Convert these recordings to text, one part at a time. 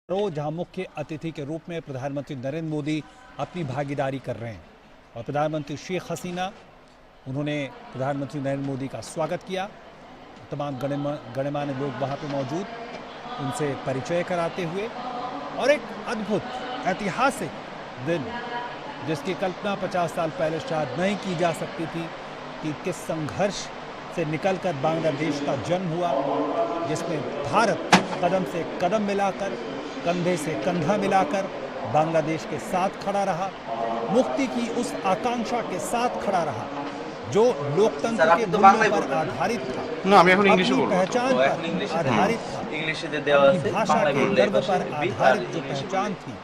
जहां मुख्य अतिथि के रूप में प्रधानमंत्री नरेंद्र मोदी अपनी भागीदारी कर रहे हैं और प्रधानमंत्री शेख हसीना उन्होंने प्रधानमंत्री नरेंद्र मोदी का स्वागत किया। तमाम गणमान्य लोग वहां पर मौजूद उनसे परिचय कराते हुए और एक अद्भुत ऐतिहासिक दिन जिसकी कल्पना 50 साल पहले शायद नहीं की जा सकती थी कि किस संघर्ष से निकलकर बांग्लादेश का जन्म हुआ, जिसमें भारत कदम से कदम मिलाकर, कंधे से कंधा मिलाकर बांग्लादेश के साथ खड़ा रहा, मुक्ति की उस आकांक्षा के साथ खड़ा रहा जो लोकतंत्र के मूल्यों पर आधारित था, अपनी पहचान पर आधारित था, अपनी भाषा के गर्व पर आधारित जो पहचान थी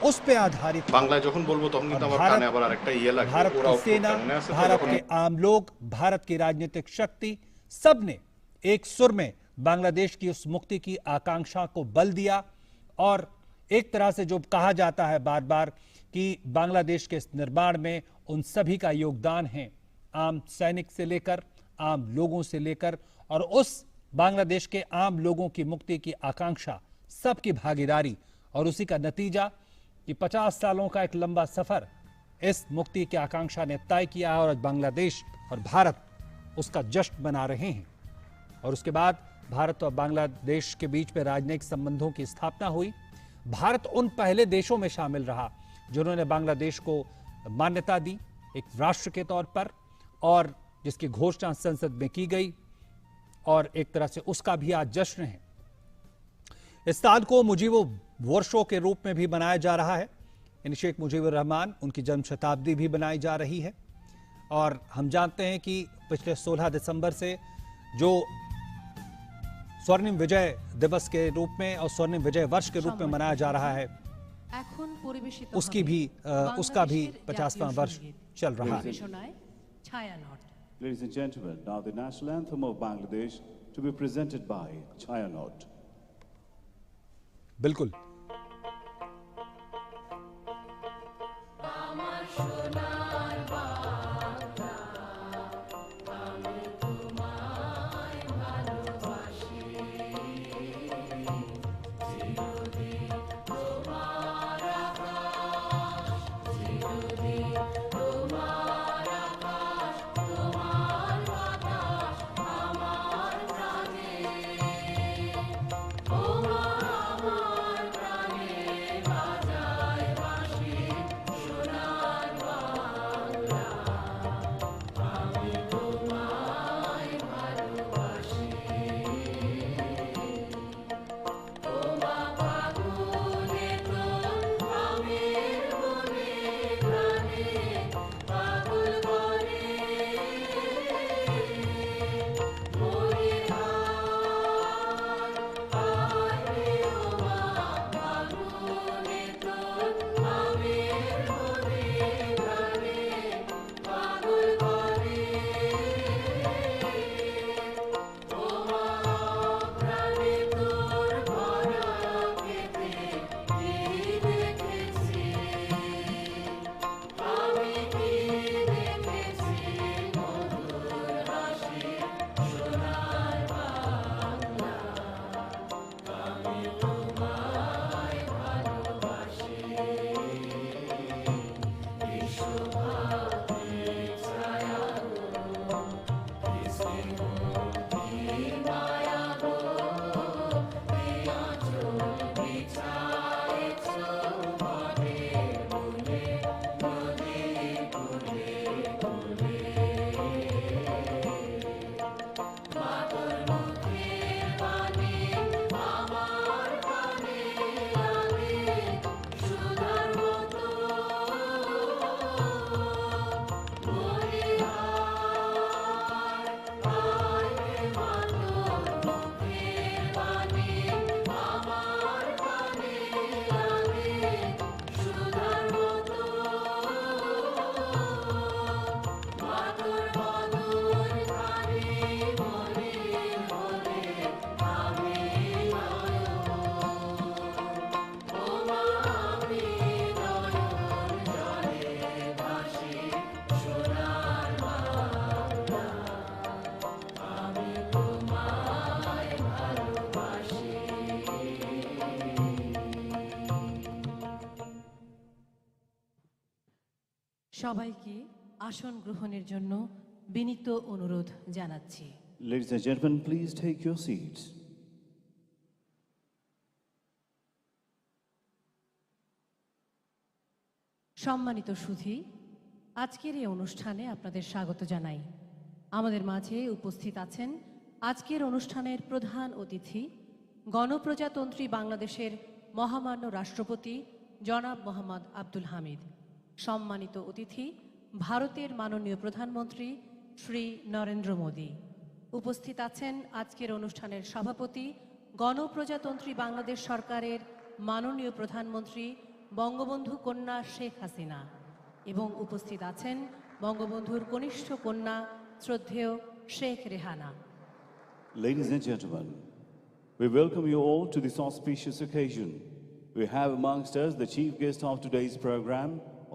उस पे आधारित बांग्ला যখন বলবো তখন কিন্তু আমার কানে আবার আরেকটা ইয়ে লাগে। भारत की सेना, भारत के आम लोग, भारत की राजनीतिक शक्ति, सब ने एक सुर में बांग्लादेश की उस मुक्ति की आकांक्षा को बल दिया और एक तरह से जो कहा जाता है बार बार कि बांग्लादेश के इस निर्माण में उन सभी का योगदान है, आम सैनिक से लेकर आम लोगों से लेकर, और उस बांग्लादेश के आम लोगों की मुक्ति की आकांक्षा, सबकी भागीदारी और उसी का नतीजा कि 50 सालों का एक लंबा सफर इस मुक्ति की आकांक्षा ने तय किया और आज बांग्लादेश और भारत उसका जश्न मना रहे हैं। और उसके बाद भारत और बांग्लादेश के बीच में राजनयिक संबंधों की स्थापना हुई। भारत उन पहले देशों में शामिल रहा जिन्होंने बांग्लादेश को मान्यता दी एक राष्ट्र के तौर पर और जिसकी घोषणा संसद में की गई और एक तरह से उसका भी आज जश्न है। इस साल को मुजीबो वर्षों के रूप में भी मनाया जा रहा है। इन शेख मुजीबुर रहमान उनकी जन्म शताब्दी भी बनाई जा रही है और हम जानते हैं कि पिछले 16 दिसंबर से जो स्वर्णिम विजय दिवस के रूप में और स्वर्णिम विजय वर्ष के रूप में मनाया जा रहा है, उसका भी 50वां वर्ष चल रहा है। Ladies and gentlemen, now the national anthem of Bangladesh to be presented by Chayanot. बिल्कुल। সবাইকে আসন গ্রহণের জন্য বিনীত অনুরোধ জানাচ্ছি। Ladies and gentlemen, please take your seats. সম্মানিত সুধী, আজকের এই অনুষ্ঠানে আপনাদের স্বাগত জানাই। আমাদের মাঝে উপস্থিত আছেন আজকের অনুষ্ঠানের প্রধান অতিথি, গণপ্রজাতন্ত্রী বাংলাদেশের মহামান্য রাষ্ট্রপতি জনাব মোহাম্মদ আব্দুল হামিদ। সম্মানিত অতিথি, ভারতের মাননীয় প্রধানমন্ত্রী শ্রী নরেন্দ্র মোদী। উপস্থিত আছেন আজকের অনুষ্ঠানের সভাপতি, গণপ্রজাতন্ত্রী বাংলাদেশ সরকারের মাননীয় প্রধানমন্ত্রী বঙ্গবন্ধু কন্যা শেখ হাসিনা, এবং উপস্থিত আছেন বঙ্গবন্ধুর কনিষ্ঠ কন্যা শ্রদ্ধেয় Sheikh Rehana. Ladies and gentlemen, we welcome you all to this auspicious occasion. We have amongst us the chief guest of today's program,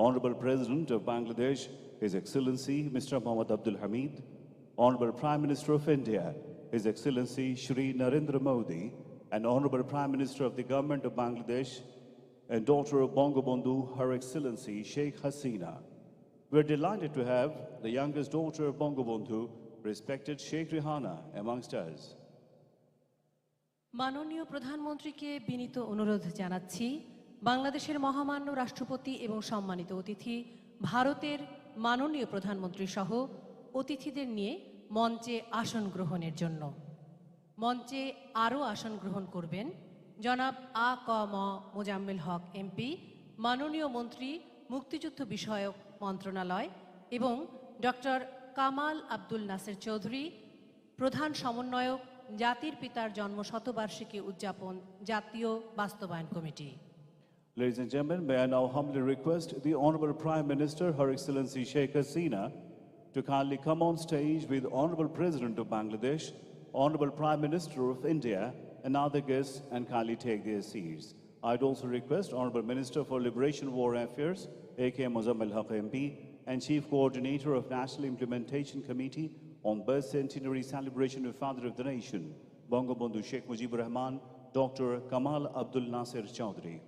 Honorable President of Bangladesh, His Excellency Mr. Mohammad Abdul Hamid, Honorable Prime Minister of India, His Excellency Shri Narendra Modi, and Honorable Prime Minister of the Government of Bangladesh and daughter of Bangabandhu, Her Excellency Sheikh Hasina. We are delighted to have the youngest daughter of Bangabandhu, respected Sheikh Rehana, amongst us. মাননীয় প্রধানমন্ত্রীকে বিনীত অনুরোধ জানাচ্ছি বাংলাদেশের মহামান্য রাষ্ট্রপতি এবং সম্মানিত অতিথি ভারতের মাননীয় প্রধানমন্ত্রী সহ অতিথিদের নিয়ে মঞ্চে আসন গ্রহণের জন্য। মঞ্চে আরও আসন গ্রহণ করবেন জনাব আ ক ম মোজাম্মেল হক এমপি, মাননীয় মন্ত্রী মুক্তিযুদ্ধ বিষয়ক মন্ত্রণালয়, এবং ডক্টর কামাল আব্দুল নাসের চৌধুরী, প্রধান সমন্বয়ক জাতির পিতার জন্ম শতবার্ষিকী উদযাপন জাতীয় বাস্তবায়ন committee. Ladies and gentlemen, may I now humbly request the Honorable Prime Minister, Her Excellency Sheikh Hasina, to kindly come on stage with Honorable President of Bangladesh, Honorable Prime Minister of India, and other guests, and kindly take their seats. I'd also request Honorable Minister for Liberation War Affairs, A.K. Mozammel Haq MP, and Chief Coordinator of National Implementation Committee on Birth Centenary Celebration of Father of the Nation, Bangabandhu Sheikh Mujibur Rahman, Dr. Kamal Abdul Nasir Chaudhry.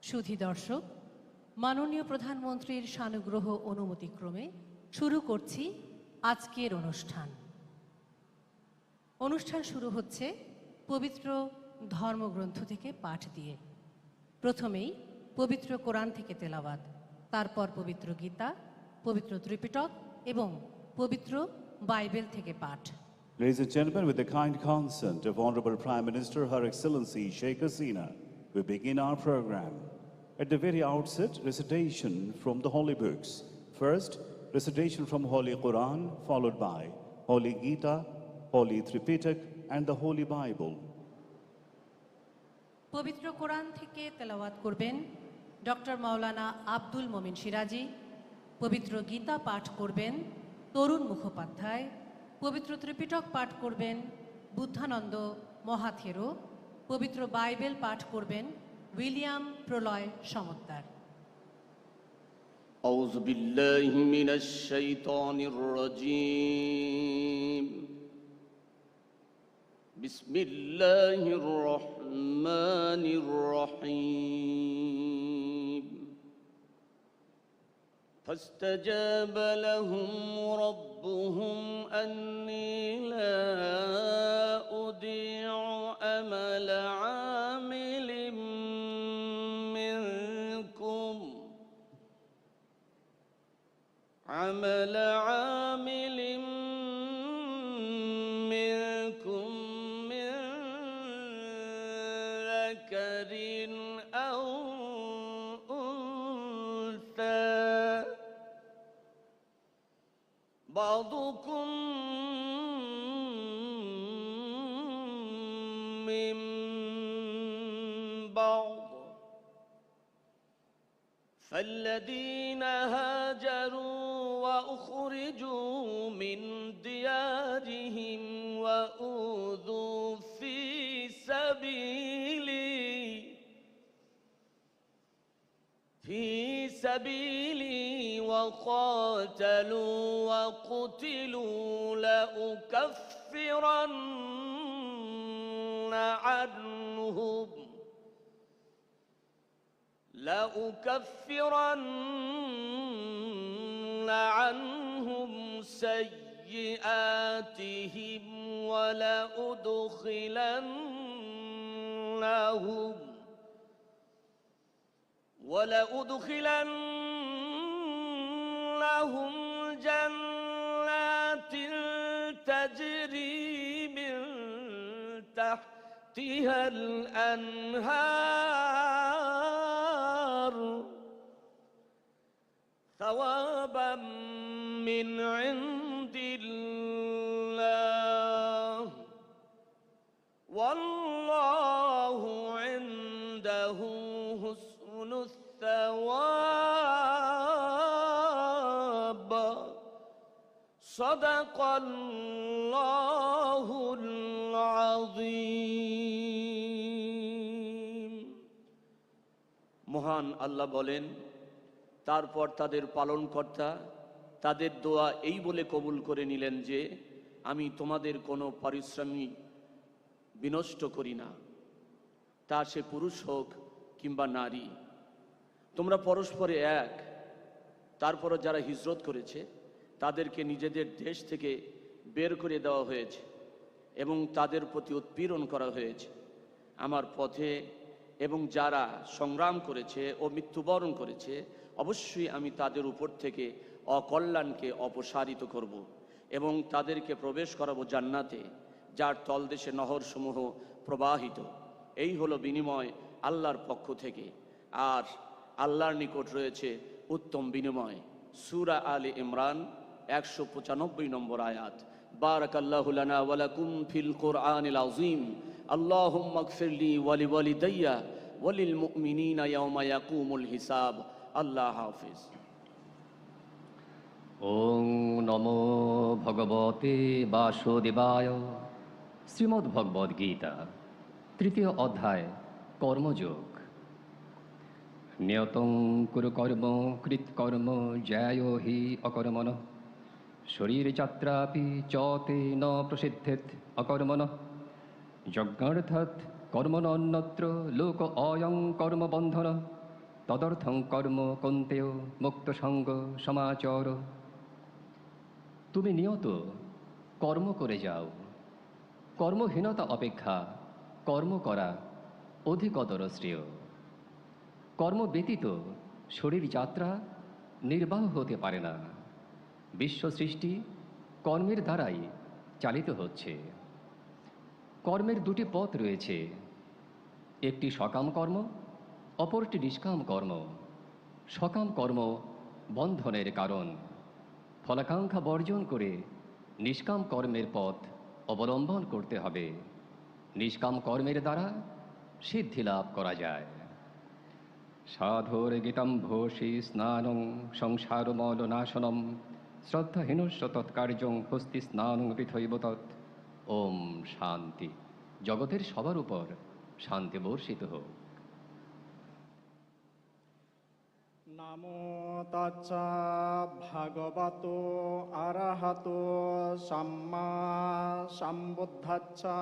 সুধী দর্শক, মাননীয় প্রধানমন্ত্রীর সানুগ্রহ অনুমতিক্রমে শুরু করছি আজকের অনুষ্ঠান। অনুষ্ঠান শুরু হচ্ছে পবিত্র ধর্মগ্রন্থ থেকে পাঠ দিয়ে। প্রথমেই পবিত্র কোরআন থেকে তেলাওয়াত, তারপর পবিত্র গীতা, পবিত্র ত্রিপিটক এবং পবিত্র বাইবেল থেকে পাঠ। Ladies and gentlemen, with the kind consent of Honorable Prime Minister, Her Excellency Sheikh Hasina, we begin our program. At the very outset, recitation from the holy books. First, recitation from Holy Quran, followed by Holy Gita, Holy Tripitak, and the Holy Bible. পবিত্র কোরআন থেকে তেলাওয়াত করবেন doctor মাওলানা আব্দুল মমিন সিরাজি। পবিত্র গীতা পাঠ করবেন তরুণ মুখোপাধ্যায়। পবিত্র ত্রিপিটক পাঠ করবেন বুদ্ধানন্দ মহাথেরো। পবিত্র বাইবেল পাঠ করবেন উইলিয়াম প্রলয় সমদ্দার। আউযু বিল্লাহি মিনাশ শাইতানির রাজীম। বিসমিল্লাহির রহমানির রহিম। فاستجاب لهم ربهم أني لا أضيع عمل عامل منكم عمل عامل منكم من ذكر أو أنثى بعضكم من بعض فالذين هاجروا وأخرجوا من ديارهم وأوذوا في سبيلي وقاتلوا وقتلوا لأكفرن عنهم سيئاتهم ولأدخلنهم جنات تجري من تحتها الأنهار ثوابا من عند الله والله عنده حسن الثواب صدق الله العظيم মহান আল্লাহ বলেন, তারপর তাদের পালনকর্তা তাদের দোয়া এই বলে কবুল করে নিলেন যে আমি তোমাদের কোনো পারিশ্রমিক বিনষ্ট করি না, তা সে পুরুষ হোক কিংবা নারী। তোমরা পরস্পরে এক। তারপরও যারা হিজরত করেছে তাদেরকে নিজেদের দেশ থেকে বের করে দেওয়া হয়েছে এবং তাদের প্রতি উৎপীড়ন করা হয়েছে আমার পথে, এবং যারা সংগ্রাম করেছে ও মৃত্যুবরণ করেছে অবশ্যই আমি তাদের উপর থেকে অকল্যাণকে অপসারিত করব এবং তাদেরকে প্রবেশ করাবো জান্নাতে, যার তলদেশে নহরসমূহ প্রবাহিত। এই হলো বিনিময় আল্লাহর পক্ষ থেকে, আর আল্লাহর নিকট রয়েছে উত্তম বিনিময়। সূরা আলে ইমরান 195 নম্বর আয়াত। বারাকাল্লাহু লানা ওয়া লাকুম ফিল কুরআনিল আযীম। আল্লাহুম্মা গফিরলি ওয়া লিওয়ালিদাইয়া ওয়া লিল মুমিনিনা ইয়াওমা ইয়াকুমুল হিসাব। আল্লাহ হাফেজ। ওং নমো ভগবতে বাসুদেবায়। শ্রীমদ্ ভগবদ গীতা, তৃতীয় অধ্যায়, কর্মযোগ। নিয়তং কুরু কর্ম কৃৎকর্ম জ্যায়ো হি অকর্মণঃ শরীরযাত্রাপি চ তে ন প্রসিদ্ধেৎ অকর্মণঃ যজ্ঞার্থাৎ কর্মণন্যত্র লোক অয়ং কর্মবন্ধন তদর্থং কর্ম কন্তেয় মুক্তসঙ্গ সমাচর। তুমি নিয়ত কর্ম করে যাও। কর্মহীনতা অপেক্ষা কর্ম করা অধিকতর শ্রেয়। কর্ম ব্যতীত শরীর যাত্রা নির্বাহ হতে পারে না। বিশ্ব সৃষ্টি কর্মের দ্বারাই চালিত হচ্ছে। কর্মের দুটি পথ রয়েছে, একটি সকাম কর্ম, অপরটি নিষ্কাম কর্ম। সকাম কর্ম বন্ধনের কারণ। ফলাকাঙ্ক্ষা বর্জন করে নিষ্কাম কর্মের পথ অবলম্বন করতে হবে। নিষ্কাম কর্মের দ্বারা সিদ্ধি লাভ করা যায়। সাধুর গীতম ভোষী স্নানং সংসারমলনাশনম শ্রদ্ধাহীনস্য তৎকার্যং হস্তি স্নানং পৃথৈব তৎ। ওম শান্তি। জগতের সবার উপর শান্তি বর্ষিত হোক। নামো তাচ্ছা ভাগবতো আরহাতো সাম্মা সম্বুদ্ধাচ্ছা।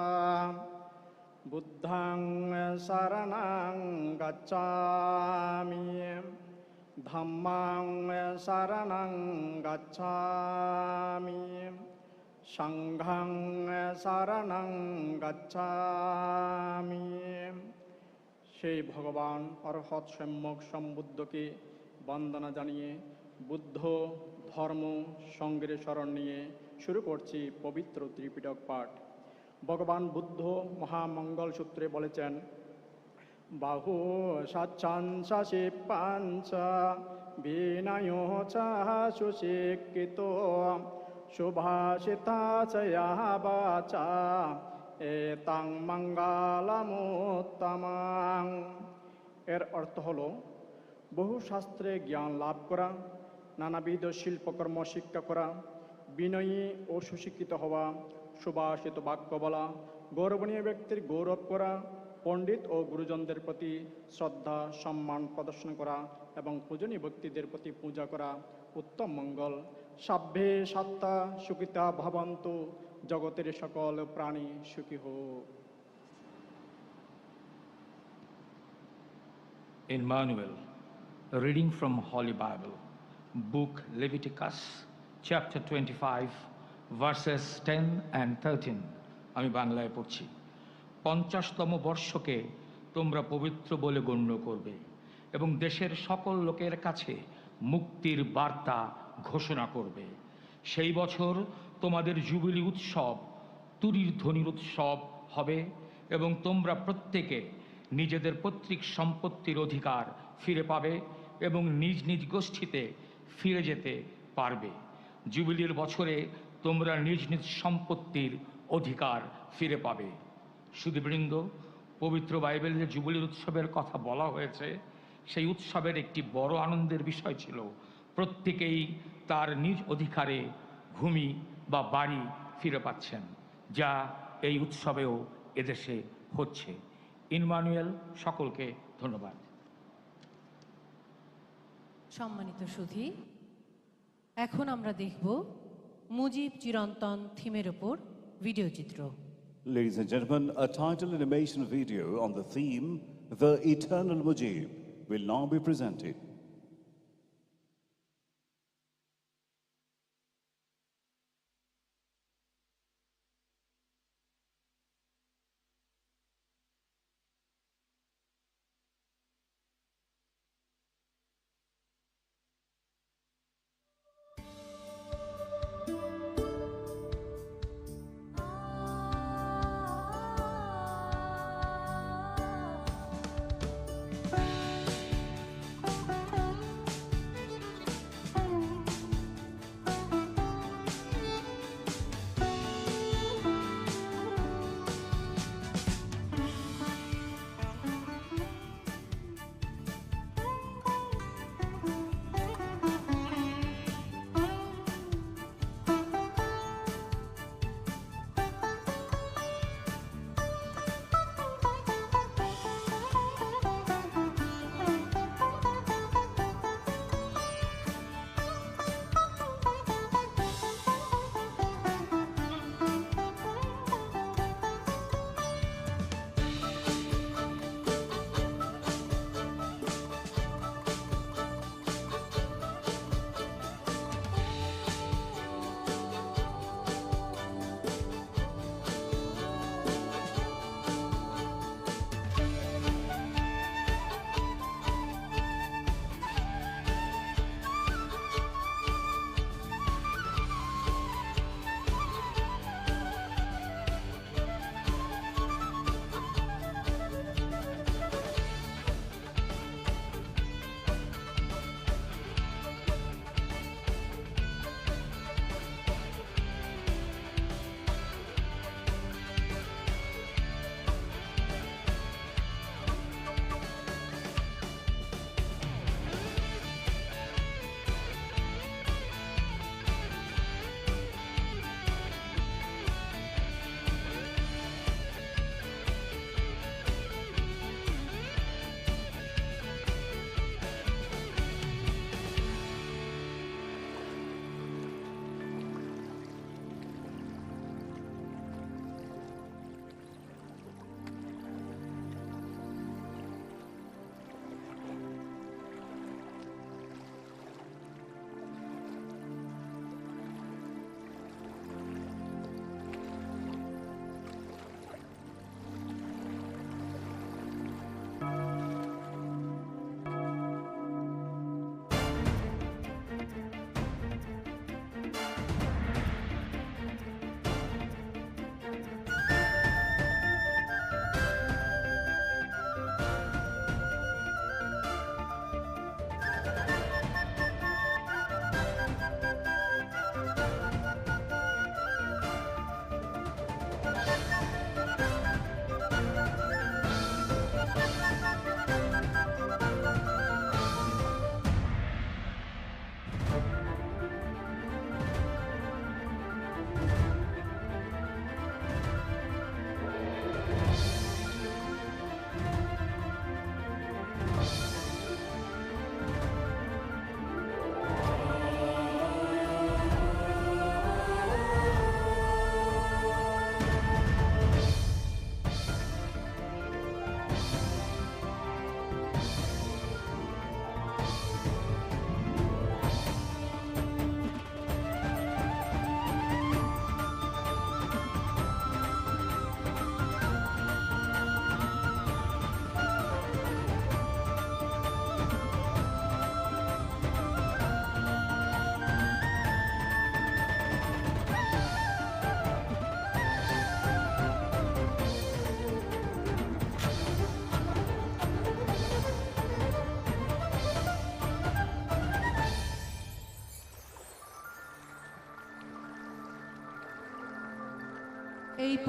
বুদ্ধাং শরণং গচ্ছামি ধাম্মাং শরণং গচ্ছামি সংঘং শরণং গচ্ছামি। সেই ভগবান অরহৎ সম্যক সম্বুদ্ধকে বন্দনা জানিয়ে বুদ্ধ ধর্ম সঙ্গের স্মরণ নিয়ে শুরু করছি পবিত্র ত্রিপিটক পাঠ। ভগবান বুদ্ধ মহামঙ্গল সূত্রে বলেছেন, বাহু সাচ্ছাংশাসি পাঞ্চ বিনয় সুশিক্ষিত সুভাষিতা চয়া বাচা এতাং মঙ্গলমুত্তমাং। এর অর্থ হলো বহু শাস্ত্রে জ্ঞান লাভ করা, নানাবিধ শিল্পকর্ম শিক্ষা করা, বিনয়ী ও সুশিক্ষিত হওয়া, সুভাষিত বাক্য বলা, গৌরবনীয় ব্যক্তির গৌরব করা, পণ্ডিত ও গুরুজনদের প্রতি শ্রদ্ধা সম্মান প্রদর্শন করা এবং পূজনীয় ব্যক্তিদের প্রতি পূজা করা উত্তম মঙ্গল। সাভ্যে সত্তা সুখিতা ভবন্তু, জগতের সকল প্রাণী সুখী হোক। Emmanuel, a reading from Holy Bible, Book Leviticus, chapter 25, verses 10 and 13. আমি বাংলায় পড়ছি। 50তম বর্ষকে তোমরা পবিত্র বলে গণ্য করবে এবং দেশের সকল লোকের কাছে মুক্তির বার্তা ঘোষণা করবে। সেই বছর তোমাদের জুবিলি উৎসব তুরির ধ্বনির উৎসব হবে এবং তোমরা প্রত্যেকে নিজেদের পৈতৃক সম্পত্তির অধিকার ফিরে পাবে এবং নিজ নিজ গোষ্ঠীতে ফিরে যেতে পারবে। জুবিলির বছরে তোমরা নিজ নিজ সম্পত্তির অধিকার ফিরে পাবে। সুধীবৃন্দ, পবিত্র বাইবেলে যে জুবিলির উৎসবের কথা বলা হয়েছে, সেই উৎসবের একটি বড় আনন্দের বিষয় ছিল প্রত্যেকেই তার নিজ অধিকারে ভূমি বা বাড়ি ফিরে পাচ্ছেন, যা এই উৎসবেও এদেশে হচ্ছে। ইম্মানুয়েল, সকলকে ধন্যবাদ। সম্মানিত সুধী, এখন আমরা দেখব মুজিব চিরন্তন থিমের উপর ভিডিও চিত্র। Ladies and gentlemen, a title animation video on the theme, The Eternal Mujib, will now be presented.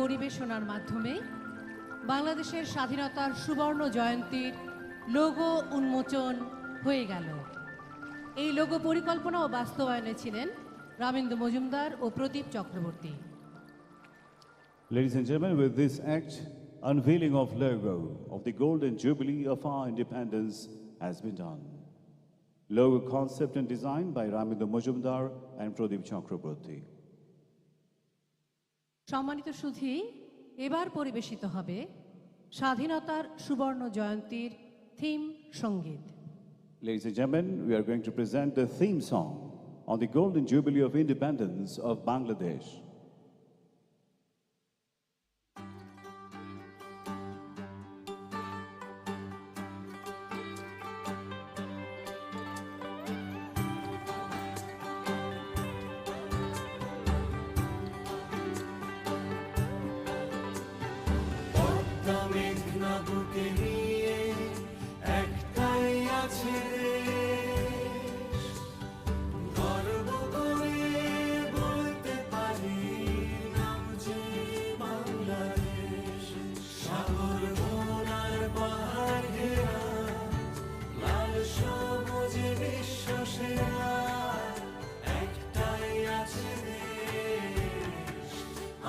পরিবেশনার মাধ্যমে বাংলাদেশের স্বাধীনতার সুবর্ণ জয়ন্তীর লোগো উন্মোচন হয়ে গেল। এই লোগো পরিকল্পনা ও বাস্তবায়নে ছিলেন রামেন্দ্র মজুমদার ও প্রদীপ Chakraborty. Ladies and gentlemen, with this act, unveiling of logo of the Golden Jubilee of our independence has been done. Logo concept and design by Ramendra Majumdar and Pradeep Chakraborty. সম্মানিত সুধী, এবার পরিবেশিত হবে স্বাধীনতার সুবর্ণ জয়ন্তীর থিম সঙ্গীত। Ladies and gentlemen, we are going to present the theme song on the Golden Jubilee of Independence of Bangladesh.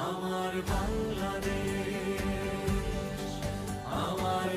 আমার বাংলাদেশ, আমার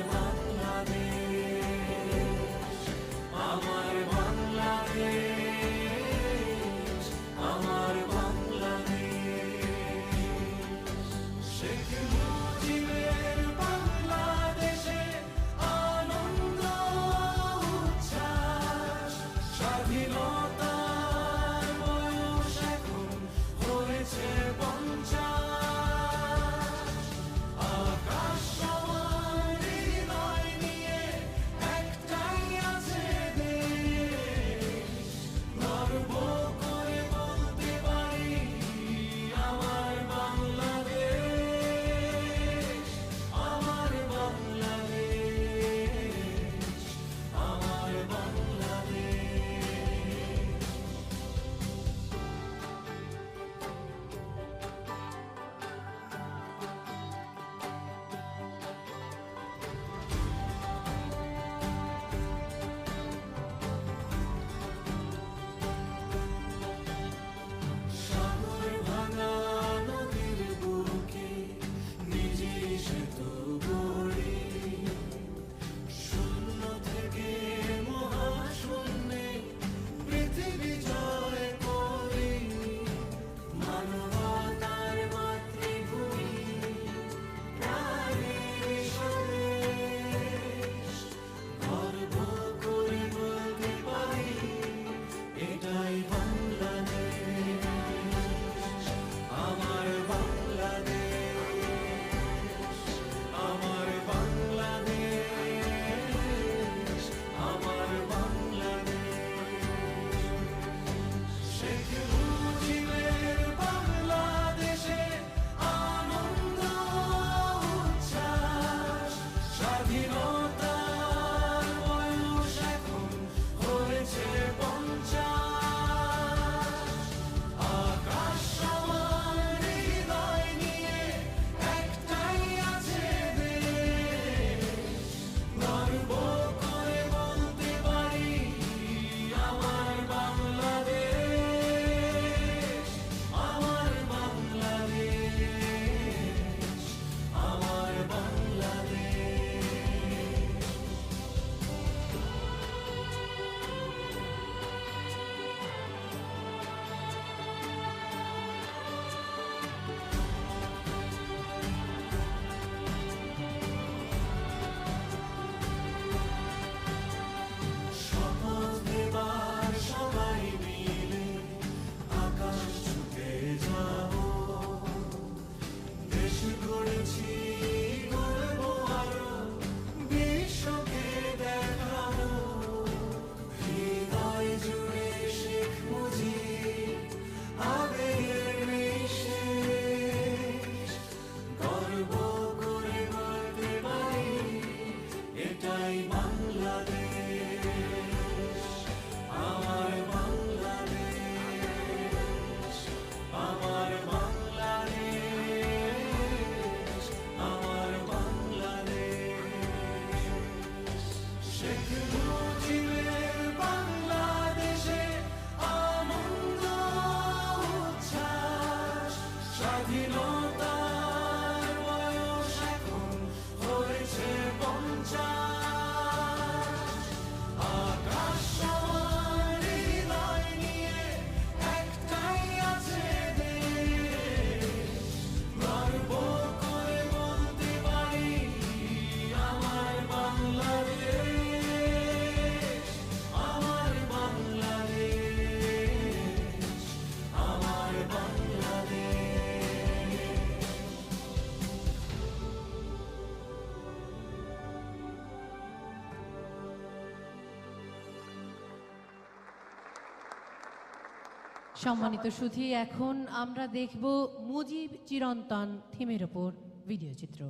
সম্মানিত সুধী, এখন আমরা দেখব মুজিব চিরন্তন থিমের উপর ভিডিও চিত্র।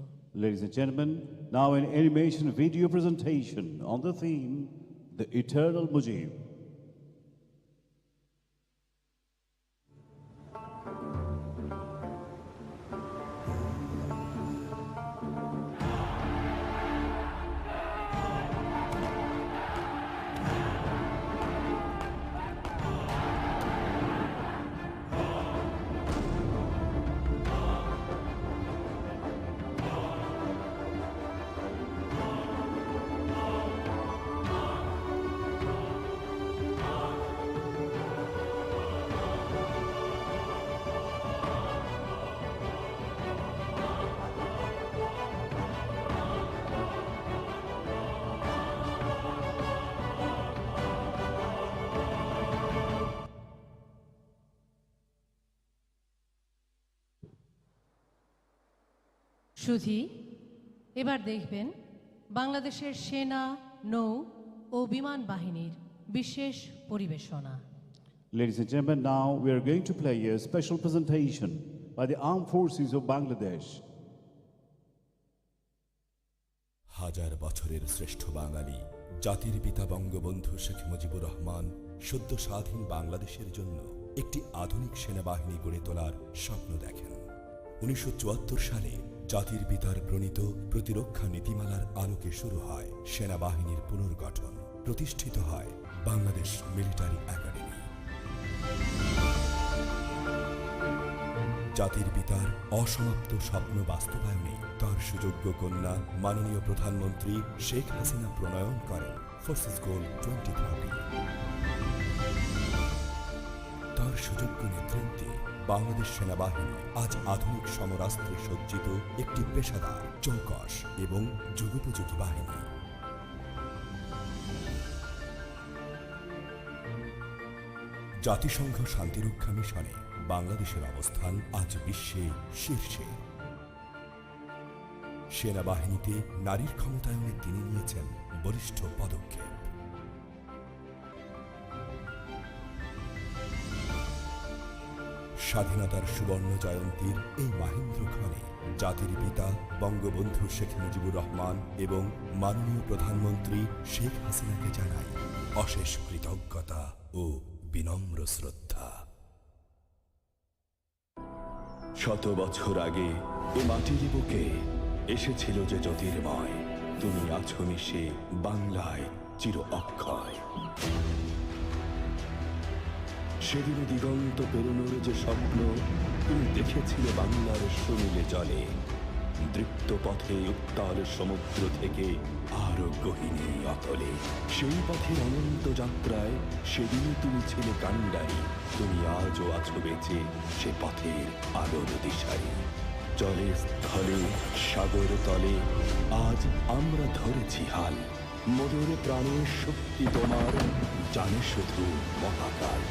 Ladies and gentlemen, now an animation video presentation on the theme, The Eternal Mujib. সুধী, এবার দেখবেন বাংলাদেশের সেনা, নৌ ও বিমান বাহিনীর বিশেষ পরিবেশনা। Ladies and gentlemen, now we are going to play a special presentation by the Armed Forces of Bangladesh. হাজার বছরের শ্রেষ্ঠ বাঙালি জাতির পিতা বঙ্গবন্ধু শেখ মুজিবুর রহমান সদ্য স্বাধীন বাংলাদেশের জন্য একটি আধুনিক সেনাবাহিনী গড়ে তোলার স্বপ্ন দেখেন। 1974 সালে জাতির পিতার প্রণীত প্রতিরক্ষা নীতিমালার আলোকে শুরু হয় সেনাবাহিনীর পুনর্গঠন। প্রতিষ্ঠিত হয় বাংলাদেশ মিলিটারি একাডেমি। জাতির পিতার অসমাপ্ত স্বপ্ন বাস্তবায়নে তার সুযোগ্য কন্যা মাননীয় প্রধানমন্ত্রী শেখ হাসিনা প্রণয়ন করেন ফোর্সেস গোল 2030। তার সুযোগ্য নেতৃত্বে বাংলাদেশ সেনাবাহিনী আজ আধুনিক সমরাস্ত্রে সজ্জিত একটি পেশাদার, চৌকস এবং যুগোপযোগী বাহিনী। জাতিসংঘ শান্তিরক্ষা মিশনে বাংলাদেশের অবস্থান আজ বিশ্বে শীর্ষে। সেনাবাহিনীতে নারীর ক্ষমতায়নে তিনি নিয়েছেন বলিষ্ঠ পদক্ষেপ। স্বাধীনতার সুবর্ণ জয়ন্তীর এই মাহেন্দ্রক্ষণে জাতির পিতা বঙ্গবন্ধু শেখ মুজিবুর রহমান এবং মাননীয় প্রধানমন্ত্রী শেখ হাসিনাকে জানাই অশেষ কৃতজ্ঞতা ও বিনম্র শ্রদ্ধা। শত বছর আগে এ মাটির বুকে এসেছিল যে জ্যোতির্ময়, তুমি আছো মিশে বাংলায় চির অক্ষয়। সেদিন দিগন্ত পেরোনোর যে স্বপ্ন তুমি দেখেছিলে বাংলার সুনীলে জলে, দৃপ্ত পথে উত্তাল সমুদ্র থেকে আরো গহীনে অতলে। সেই পথের অনন্ত যাত্রায় সেদিনই তুমি ছিলে কাণ্ডারি, তুমি আজও আছো বেঁচে সে পথের আলোর দিশারি। জলে স্থলে সাগর তলে আজ আমরা ধরেছি হাল, মোদের প্রাণের শক্তি তোমার জানে শুধু মহাকাল।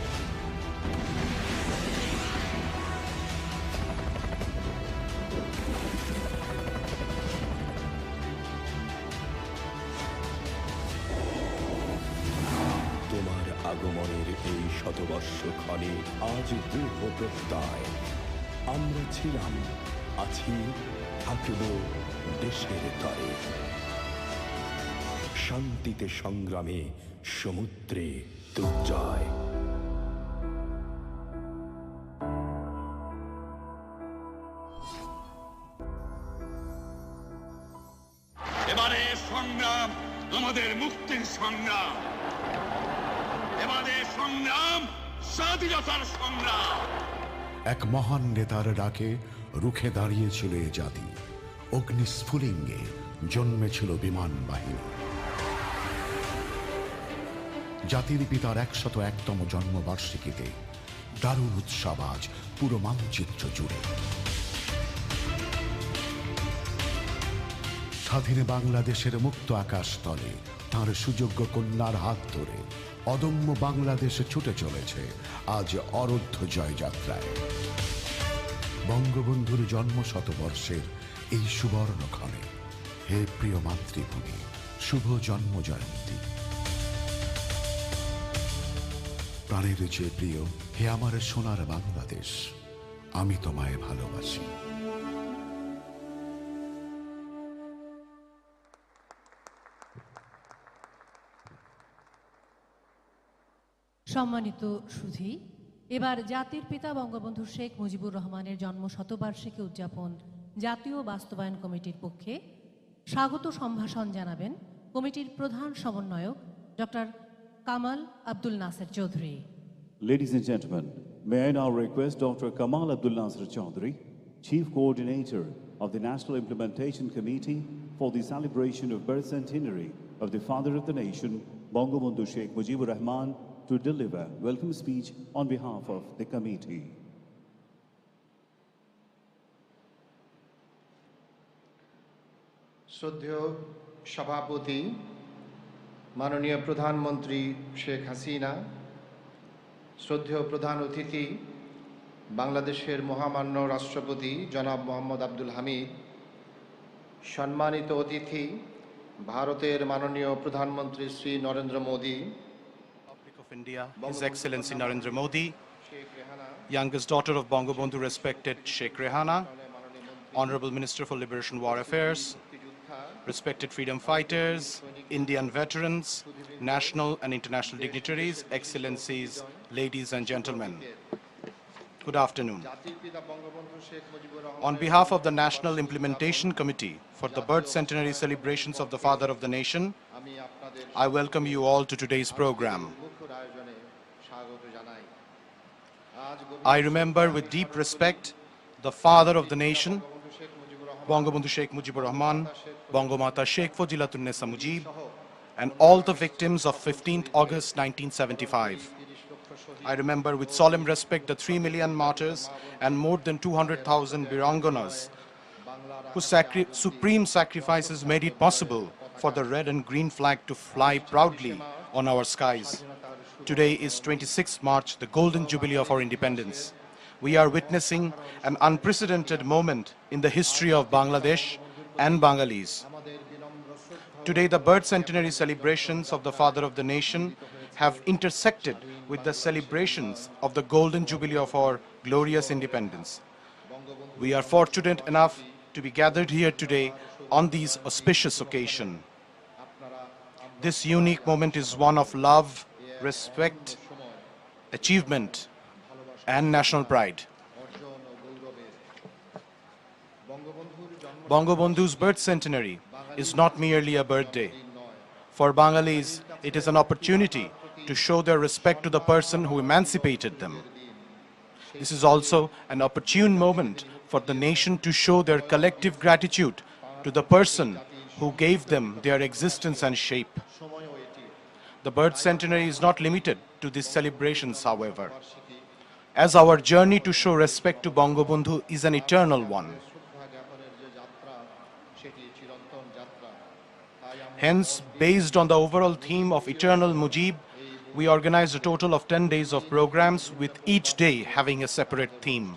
তোমার আগমনের এই শতবর্ষ ক্ষণে আজ দৃঢ় প্রত্যয়, আমরা ছিলাম, আছি, থাকব দেশের তরে। শান্তিতে সংগ্রামে সমুদ্রে দুর্জয়। এবারে সংগ্রাম আমাদের মুক্তির সংগ্রাম, এবারে সংগ্রাম স্বাধীনতার সংগ্রাম। এক মহান নেতার ডাকে রুখে দাঁড়িয়েছিল এ জাতি, অগ্নিস্ফুলিঙ্গে জন্মেছিল বিমান বাহিনী। জাতির পিতার 101তম জন্মবার্ষিকীতে দারুণ উৎসব আজ পুরো মানচিত্র জুড়ে। স্বাধীন বাংলাদেশের মুক্ত আকাশ তলে তাঁর সুযোগ্য কন্যার হাত ধরে অদম্য বাংলাদেশে ছুটে চলেছে আজ অরুদ্ধ জয়যাত্রায়। বঙ্গবন্ধুর জন্ম শতবর্ষের এই সুবর্ণক্ষণে হে প্রিয় মাতৃভূমি, শুভ জন্ম জয়ন্তী। প্রাণের চেয়ে প্রিয় হে আমার সোনার বাংলাদেশ, আমি তোমায় ভালোবাসি। সম্মানিত সুধী, এবার জাতির পিতা বঙ্গবন্ধু শেখ মুজিবুর রহমানের জন্ম শতবার্ষিকী উদযাপন জাতীয় বাস্তবায়ন কমিটির পক্ষে স্বাগত সম্ভাষণ জানাবেন কমিটির প্রধান সমন্বয়ক doctor Kamal Abdul Nasser Chowdhury. Ladies and gentlemen, may I now request Dr. Kamal Abdul Nasir Chaudhary, Chief Coordinator of the National Implementation Committee for the celebration of birth centenary of the Father of the Nation, Bangabandhu Sheikh Mujibur Rahman, to deliver welcome speech on behalf of the committee. শ্রদ্ধেয় সভাপতি মাননীয় প্রধানমন্ত্রী শেখ হাসিনা, শ্রদ্ধেয় প্রধান অতিথি বাংলাদেশের মহামান্য রাষ্ট্রপতি জনাব মোহাম্মদ আব্দুল হামিদ, সম্মানিত অতিথি ভারতের মাননীয় প্রধানমন্ত্রী Shri Narendra Modi, of India, His Excellency Narendra Modi, youngest daughter of Bangabandhu respected Sheikh Rehana, Honorable Minister for Liberation War Affairs, respected freedom fighters, Indian veterans, national and international dignitaries, excellencies, ladies and gentlemen. Good afternoon. On behalf of the National Implementation Committee for the birth centenary celebrations of the Father of the Nation, I welcome you all to today's program. I remember with deep respect the Father of the Nation, Bangabandhu Sheikh Mujibur Rahman, Bangamata Sheikh Fadilatun-Nisa Mujib, and all the victims of 15th August 1975. I remember with solemn respect the 3 million martyrs and more than 200,000 Biranganas whose supreme sacrifices made it possible for the red and green flag to fly proudly on our skies. Today is 26th March, the golden jubilee of our independence. We are witnessing an unprecedented moment in the history of Bangladesh and Bengalis. Today, the birth centenary celebrations of the Father of the Nation have intersected with the celebrations of the golden jubilee of our glorious independence. We are fortunate enough to be gathered here today on this auspicious occasion. This unique moment is one of love, respect, achievement, and national pride. Bangabandhu's birth centenary is not merely a birthday. For Bengalis, it is an opportunity to show their respect to the person who emancipated them. This is also an opportune moment for the nation to show their collective gratitude to the person who gave them their existence and shape. The birth centenary is not limited to these celebrations, however, as our journey to show respect to Bangabandhu is an eternal one. Hence, based on the overall theme of Eternal Mujib, we organized a total of 10 days of programs, with each day having a separate theme.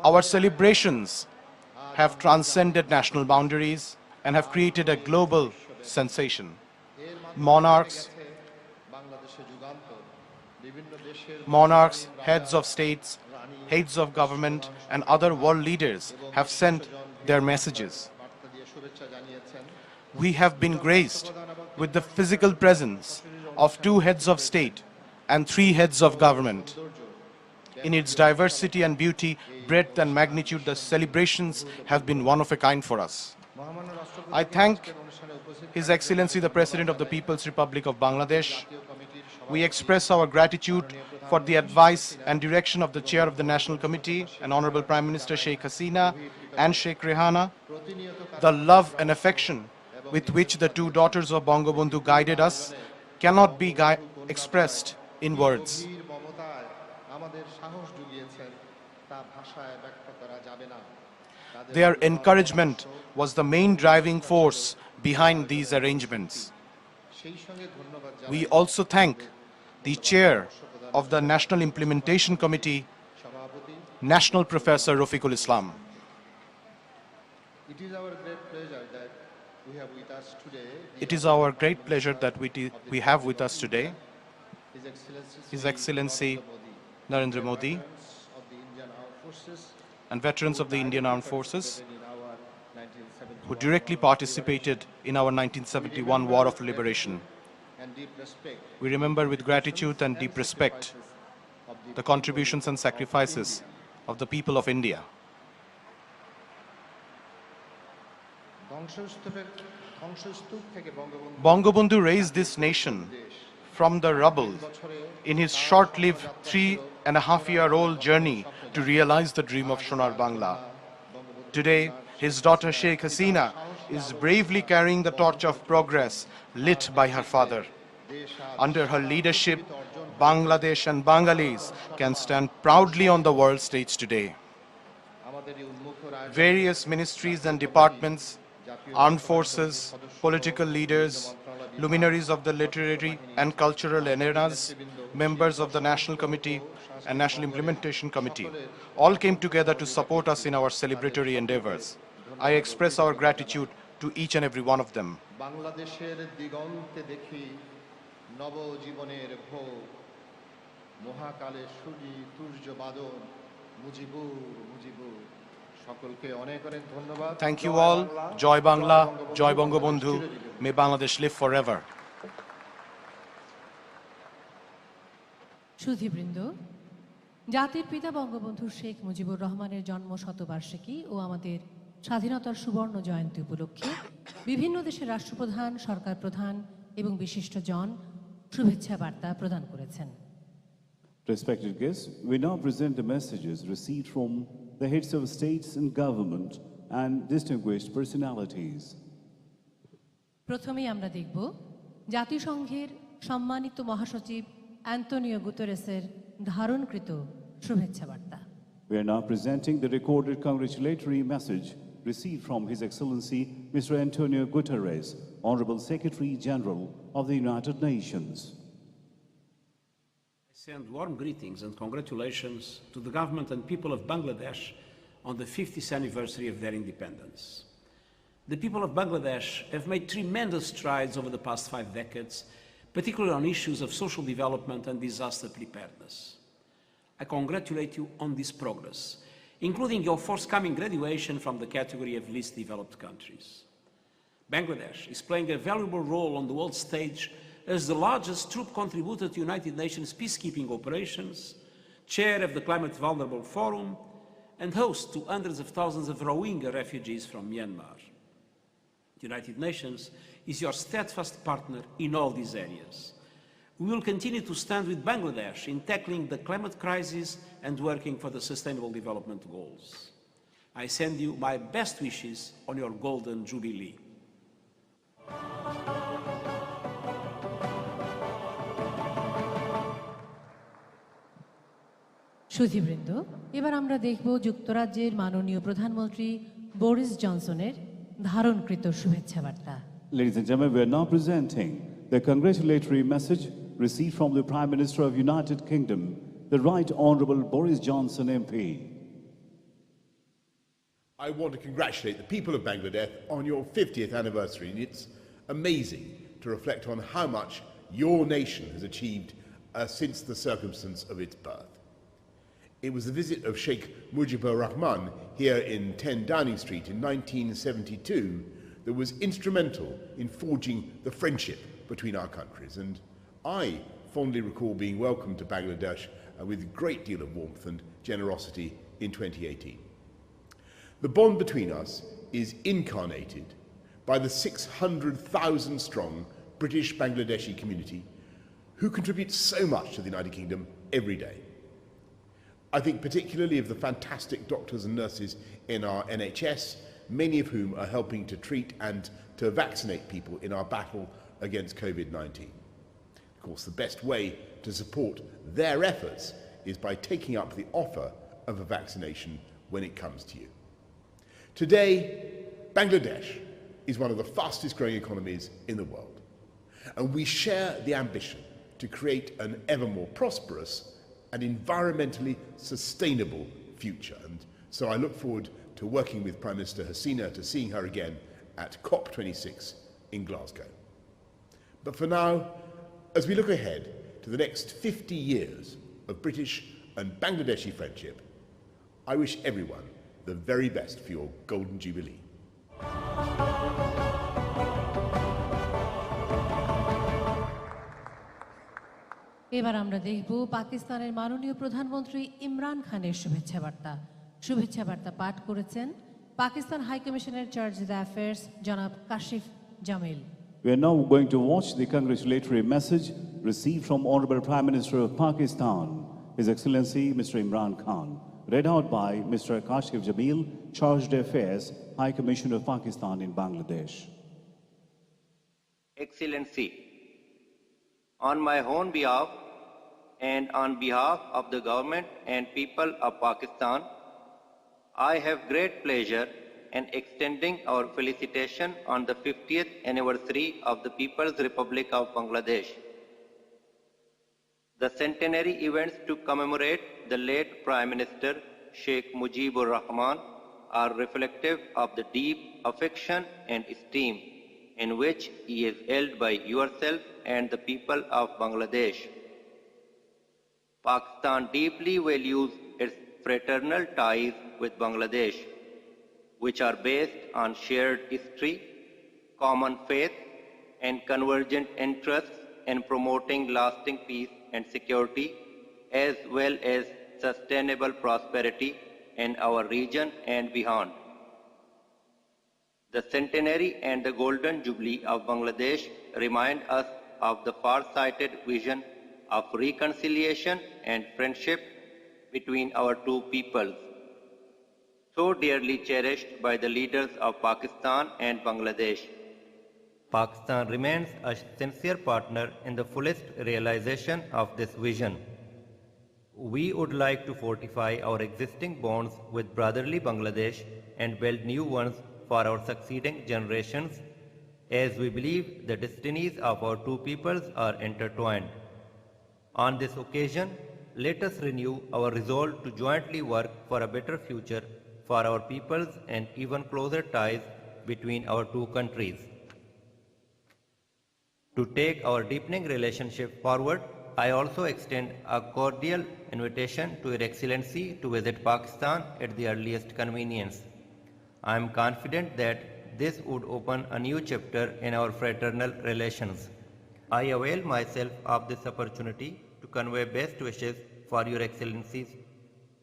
Our celebrations have transcended national boundaries and have created a global sensation. Monarchs, heads of states, heads of government, and other world leaders have sent their messages. We have been graced with the physical presence of 2 heads of state and 3 heads of government. In its diversity and beauty, breadth and magnitude, the celebrations have been one of a kind for us. I thank His Excellency the President of the People's Republic of Bangladesh. We express our gratitude for the advice and direction of the Chair of the National Committee and Honorable Prime Minister Sheikh Hasina and Sheikh Rehana, the love and affection with which the 2 daughters of Bangabandhu guided us cannot be expressed in words. Their encouragement was the main driving force behind these arrangements. We also thank the Chair of the National Implementation Committee, National Professor Rafiqul Islam. It is our great pleasure that we have with us today His Excellency Narendra Modi, and veterans of the Indian Armed Forces who directly participated in our 1971 War of Liberation. We remember with gratitude and deep respect the contributions and sacrifices of the people of India. Bangabandhu raised this nation from the rubble in his short-lived 3.5-year-old journey to realize the dream of Sonar Bangla. Today, his daughter Sheikh Hasina is bravely carrying the torch of progress lit by her father. Under her leadership, Bangladesh and Bengalis can stand proudly on the world stage today. Various ministries and departments, armed forces, political leaders, luminaries of the literary and cultural arenas, members of the National Committee and National Implementation Committee, all came together to support us in our celebratory endeavors. I express our gratitude to each and every one of them. Thank you all. Joy Bangla, Joy Bangabandhu. May Bangladesh live forever. সুধীবৃন্দ, জাতির পিতা বঙ্গবন্ধু শেখ মুজিবুর রহমানের জন্ম শতবার্ষিকী ও আমাদের স্বাধীনতার সুবর্ণ জয়ন্তী উপলক্ষে বিভিন্ন দেশের রাষ্ট্রপ্রধান, সরকার প্রধান এবং বিশিষ্টজন শুভেচ্ছা বার্তা প্রদান করেছেন। Respected guests, we now present the messages received from the heads of states and government and distinguished personalities. প্রথমেই আমরা দেখব জাতিসংঘের সম্মানিত মহাসচিব অ্যান্তোনিও গুতেরেসের ধারণকৃত শুভেচ্ছা বার্তা। We are now presenting the recorded congratulatory message received from His Excellency Mr. Antonio Guterres, Honorable Secretary General of the United Nations. I send warm greetings and congratulations to the government and people of Bangladesh on the 50th anniversary of their independence. The people of Bangladesh have made tremendous strides over the past 5 decades, particularly on issues of social development and disaster preparedness. I congratulate you on this progress, including your forthcoming graduation from the category of least developed countries. Bangladesh is playing a valuable role on the world stage as the largest troop contributor to United Nations peacekeeping operations, chair of the Climate Vulnerable Forum, and host to hundreds of thousands of Rohingya refugees from Myanmar. The United Nations is your steadfast partner in all these areas. We will continue to stand with Bangladesh in tackling the climate crisis and working for the Sustainable Development Goals. I send you my best wishes on your Golden Jubilee. সুধীবৃন্দ, এবার আমরা দেখব যুক্তরাজ্যের মাননীয় প্রধানমন্ত্রী Boris জনসনের ধারণকৃত শুভেচ্ছা বার্তা। Ladies and gentlemen, we are now presenting the congratulatory message received from the Prime Minister of United Kingdom, the Right Honourable Boris Johnson MP. I want to congratulate the people of Bangladesh on your 50th anniversary. And it's amazing to reflect on how much your nation has achieved since the circumstance of its birth. It was the visit of Sheikh Mujibur Rahman here in 10 Downing Street in 1972 that was instrumental in forging the friendship between our countries. And I fondly recall being welcomed to Bangladesh with a great deal of warmth and generosity in 2018. The bond between us is incarnated by the 600,000 strong British Bangladeshi community who contribute so much to the United Kingdom every day. I think particularly of the fantastic doctors and nurses in our NHS, many of whom are helping to treat and to vaccinate people in our battle against COVID-19. Of course, the best way to support their efforts is by taking up the offer of a vaccination when it comes to you. Today, Bangladesh is one of the fastest growing economies in the world, and we share the ambition to create an ever more prosperous and environmentally sustainable future. And so I look forward to working with Prime Minister Hasina, to seeing her again at COP26 in Glasgow. But for now, as we look ahead to to the next 50 years of British and Bangladeshi friendship, I wish everyone the very best for your Golden Jubilee. এবার আমরা দেখব পাকিস্তানের মাননীয় প্রধানমন্ত্রী ইমরান খানের শুভেচ্ছা বার্তা পাঠ করেছেন পাকিস্তান হাই কমিশনের চার্জ দ্য অ্যাফেয়ার্স জনাব Kashif Jamil. We are now going to watch the congratulatory message received from Honorable Prime Minister of Pakistan, His Excellency Mr. Imran Khan, read out by Mr. Kashif Jamil, Charge d'Affaires, High Commissioner of Pakistan in Bangladesh. Excellency, on my own behalf and on behalf of the government and people of Pakistan, I have great pleasure in extending our felicitation on the 50th anniversary of the People's Republic of Bangladesh. The centenary events to commemorate the late Prime Minister Sheikh Mujibur Rahman are reflective of the deep affection and esteem in which he is held by yourself and the people of Bangladesh. Pakistan deeply values its fraternal ties with Bangladesh, which are based on shared history, common faith, and convergent interests in promoting lasting peace and security, as well as sustainable prosperity in our region and beyond. The centenary and the golden jubilee of Bangladesh remind us of the far-sighted vision of reconciliation and friendship between our two peoples, so dearly cherished by the leaders of Pakistan and Bangladesh. Pakistan remains a sincere partner in the fullest realization of this vision. We would like to fortify our existing bonds with brotherly Bangladesh and build new ones for our succeeding generations, as we believe the destinies of our two peoples are intertwined. On this occasion, let us renew our resolve to jointly work for a better future for our peoples and even closer ties between our two countries. To take our deepening relationship forward, I also extend a cordial invitation to Your Excellency to visit Pakistan at the earliest convenience. I am confident that this would open a new chapter in our fraternal relations. I avail myself of this opportunity to convey best wishes for Your Excellency's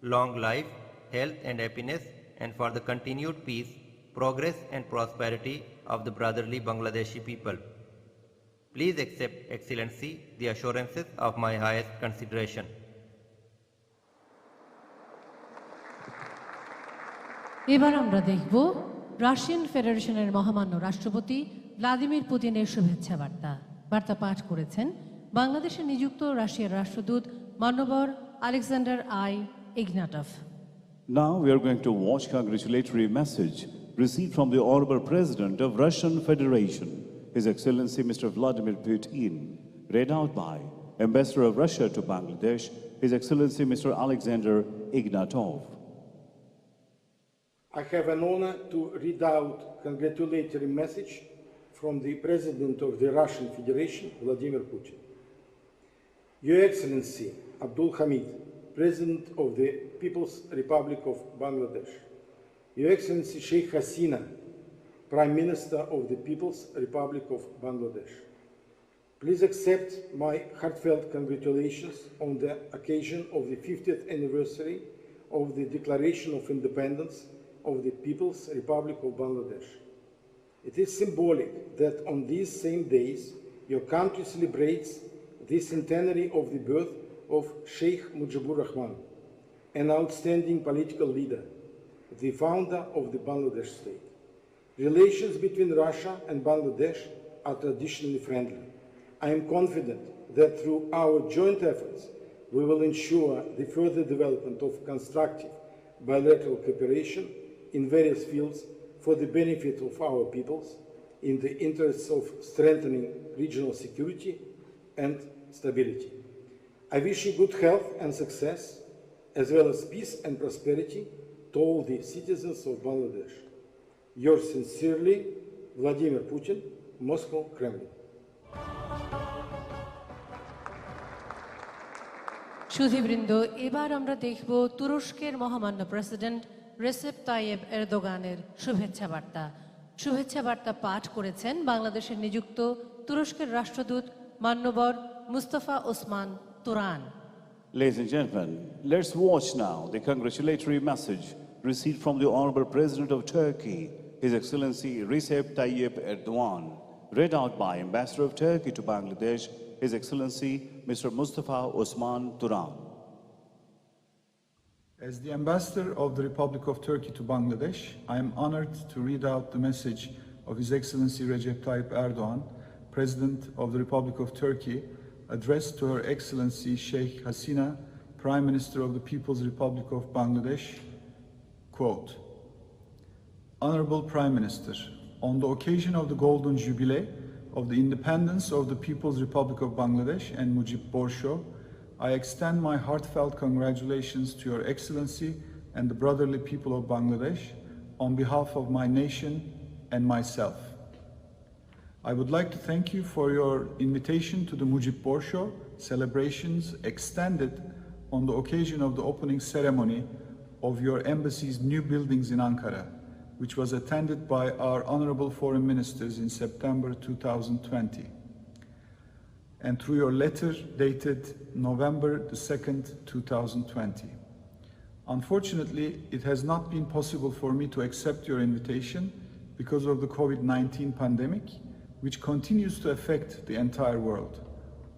long life, health and happiness, and for the continued peace, progress and prosperity of the brotherly Bangladeshi people. Please accept, Excellency, the assurances of my highest consideration. এবার আমরা দেখব Russian ফেডারেশনের মহামান্য রাষ্ট্রপতি Vladimir পুতিনের শুভেচ্ছা বার্তা পাঠ করেছেন বাংলাদেশে নিযুক্ত রাশিয়ার রাষ্ট্রদূত মান্যবর Alexander I Ignatov. Now we are going to watch congratulatory message received from the Honorable President of Russian Federation, His Excellency Mr. Vladimir Putin, read out by Ambassador of Russia to Bangladesh, His Excellency Mr. Alexander Ignatov. I have an honor to read out congratulatory message from the President of the Russian Federation, Vladimir Putin. Your Excellency Abdul Hamid, President of the People's Republic of Bangladesh, Your Excellency Sheikh Hasina, Prime Minister of the People's Republic of Bangladesh, please accept my heartfelt congratulations on the occasion of the 50th anniversary of the Declaration of Independence of the People's Republic of Bangladesh. It is symbolic that on these same days your country celebrates the centenary of the birth of Sheikh Mujibur Rahman, an outstanding political leader, the founder of the Bangladesh state. Relations between Russia and Bangladesh are traditionally friendly. I am confident that through our joint efforts we will ensure the further development of constructive bilateral cooperation in various fields for the benefit of our peoples, in the interests of strengthening regional security and stability. I wish you good health and success, as well as peace and prosperity to all the citizens of Bangladesh. Yours sincerely, Vladimir Putin, Moscow, Kremlin. সুধীবৃন্দ, এবার আমরা দেখব তুরস্কের মহামান্য president Recep Tayyip এরদোগানের শুভেচ্ছা বার্তা। শুভেচ্ছা বার্তা পাঠ করেছেন বাংলাদেশের নিযুক্ত তুরস্কের রাষ্ট্রদূত মান্যবর Mustafa Osman Turan. Ladies and gentlemen, let's watch now the congratulatory message received from the Honorable President of Turkey, His Excellency Recep Tayyip Erdogan, read out by Ambassador of Turkey to Bangladesh, His Excellency Mr. Mustafa Osman Turan. As the Ambassador of the Republic of Turkey to Bangladesh, I am honored to read out the message of His Excellency Recep Tayyip Erdogan, President of the Republic of Turkey, addressed to Her Excellency Sheikh Hasina, Prime Minister of the People's Republic of Bangladesh. Quote, Honorable Prime Minister, on the occasion of the Golden Jubilee of the independence of the People's Republic of Bangladesh and Mujib Borsho, I extend my heartfelt congratulations to Your Excellency and the brotherly people of Bangladesh on behalf of my nation and myself. I would like to thank you for your invitation to the Mujib Borsho celebrations extended on the occasion of the opening ceremony of your embassy's new buildings in Ankara, which was attended by our honorable foreign ministers in September 2020, and through your letter dated November the 2nd, 2020. Unfortunately, it has not been possible for me to accept your invitation because of the COVID-19 pandemic, which continues to affect the entire world.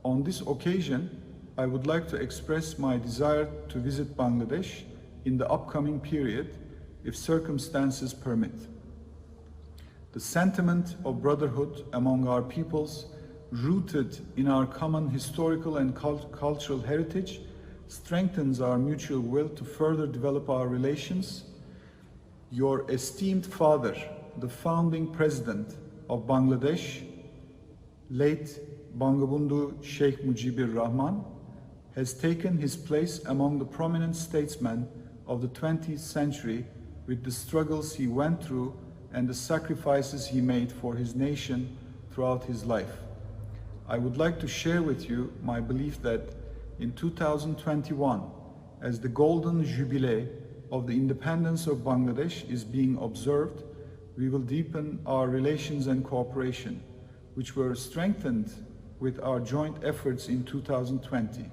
On this occasion, I would like to express my desire to visit Bangladesh in the upcoming period if circumstances permit. The sentiment of brotherhood among our peoples, rooted in our common historical and cultural heritage, strengthens our mutual will to further develop our relations. Your esteemed father, the founding president of Bangladesh, late Bangabandhu Sheikh Mujibur Rahman, has taken his place among the prominent statesmen of the 20th century with the struggles he went through and the sacrifices he made for his nation throughout his life. I would like to share with you my belief that in 2021, as the Golden Jubilee of the independence of Bangladesh is being observed, we will deepen our relations and cooperation, which were strengthened with our joint efforts in 2020.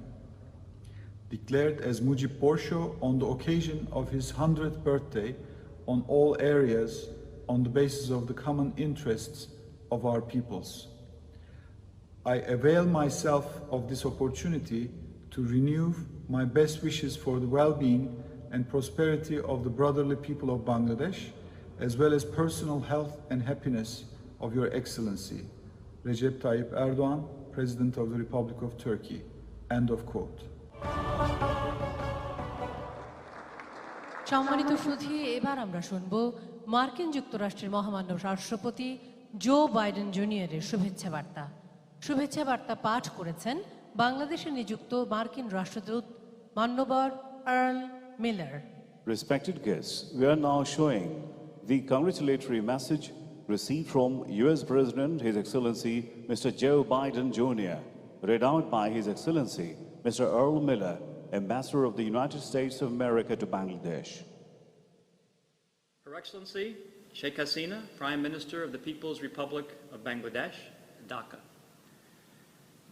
Declared as Mujib Borsho on the occasion of his 100th birthday on all areas on the basis of the common interests of our peoples. I avail myself of this opportunity to renew my best wishes for the well-being and prosperity of the brotherly people of Bangladesh, as well as personal health and happiness of Your Excellency, Recep Tayyip Erdogan, President of the Republic of Turkey. End of quote. সম্মানিত সুধী, এবার আমরা শুনব মার্কিন যুক্তরাষ্ট্রের মহামান্য রাষ্ট্রপতি Joe Biden জুনিয়রের শুভেচ্ছা বার্তা। শুভেচ্ছা বার্তা পাঠ করেছেন বাংলাদেশে নিযুক্ত মার্কিন রাষ্ট্রদূত মান্যবর Earl Miller. Respected guests, we are now showing the congratulatory message received from U.S. President His Excellency Mr. Joe Biden Jr., read out by His Excellency Mr. Earl Miller, Ambassador of the United States of America to Bangladesh. Her Excellency Sheikh Hasina, Prime Minister of the People's Republic of Bangladesh, Dhaka.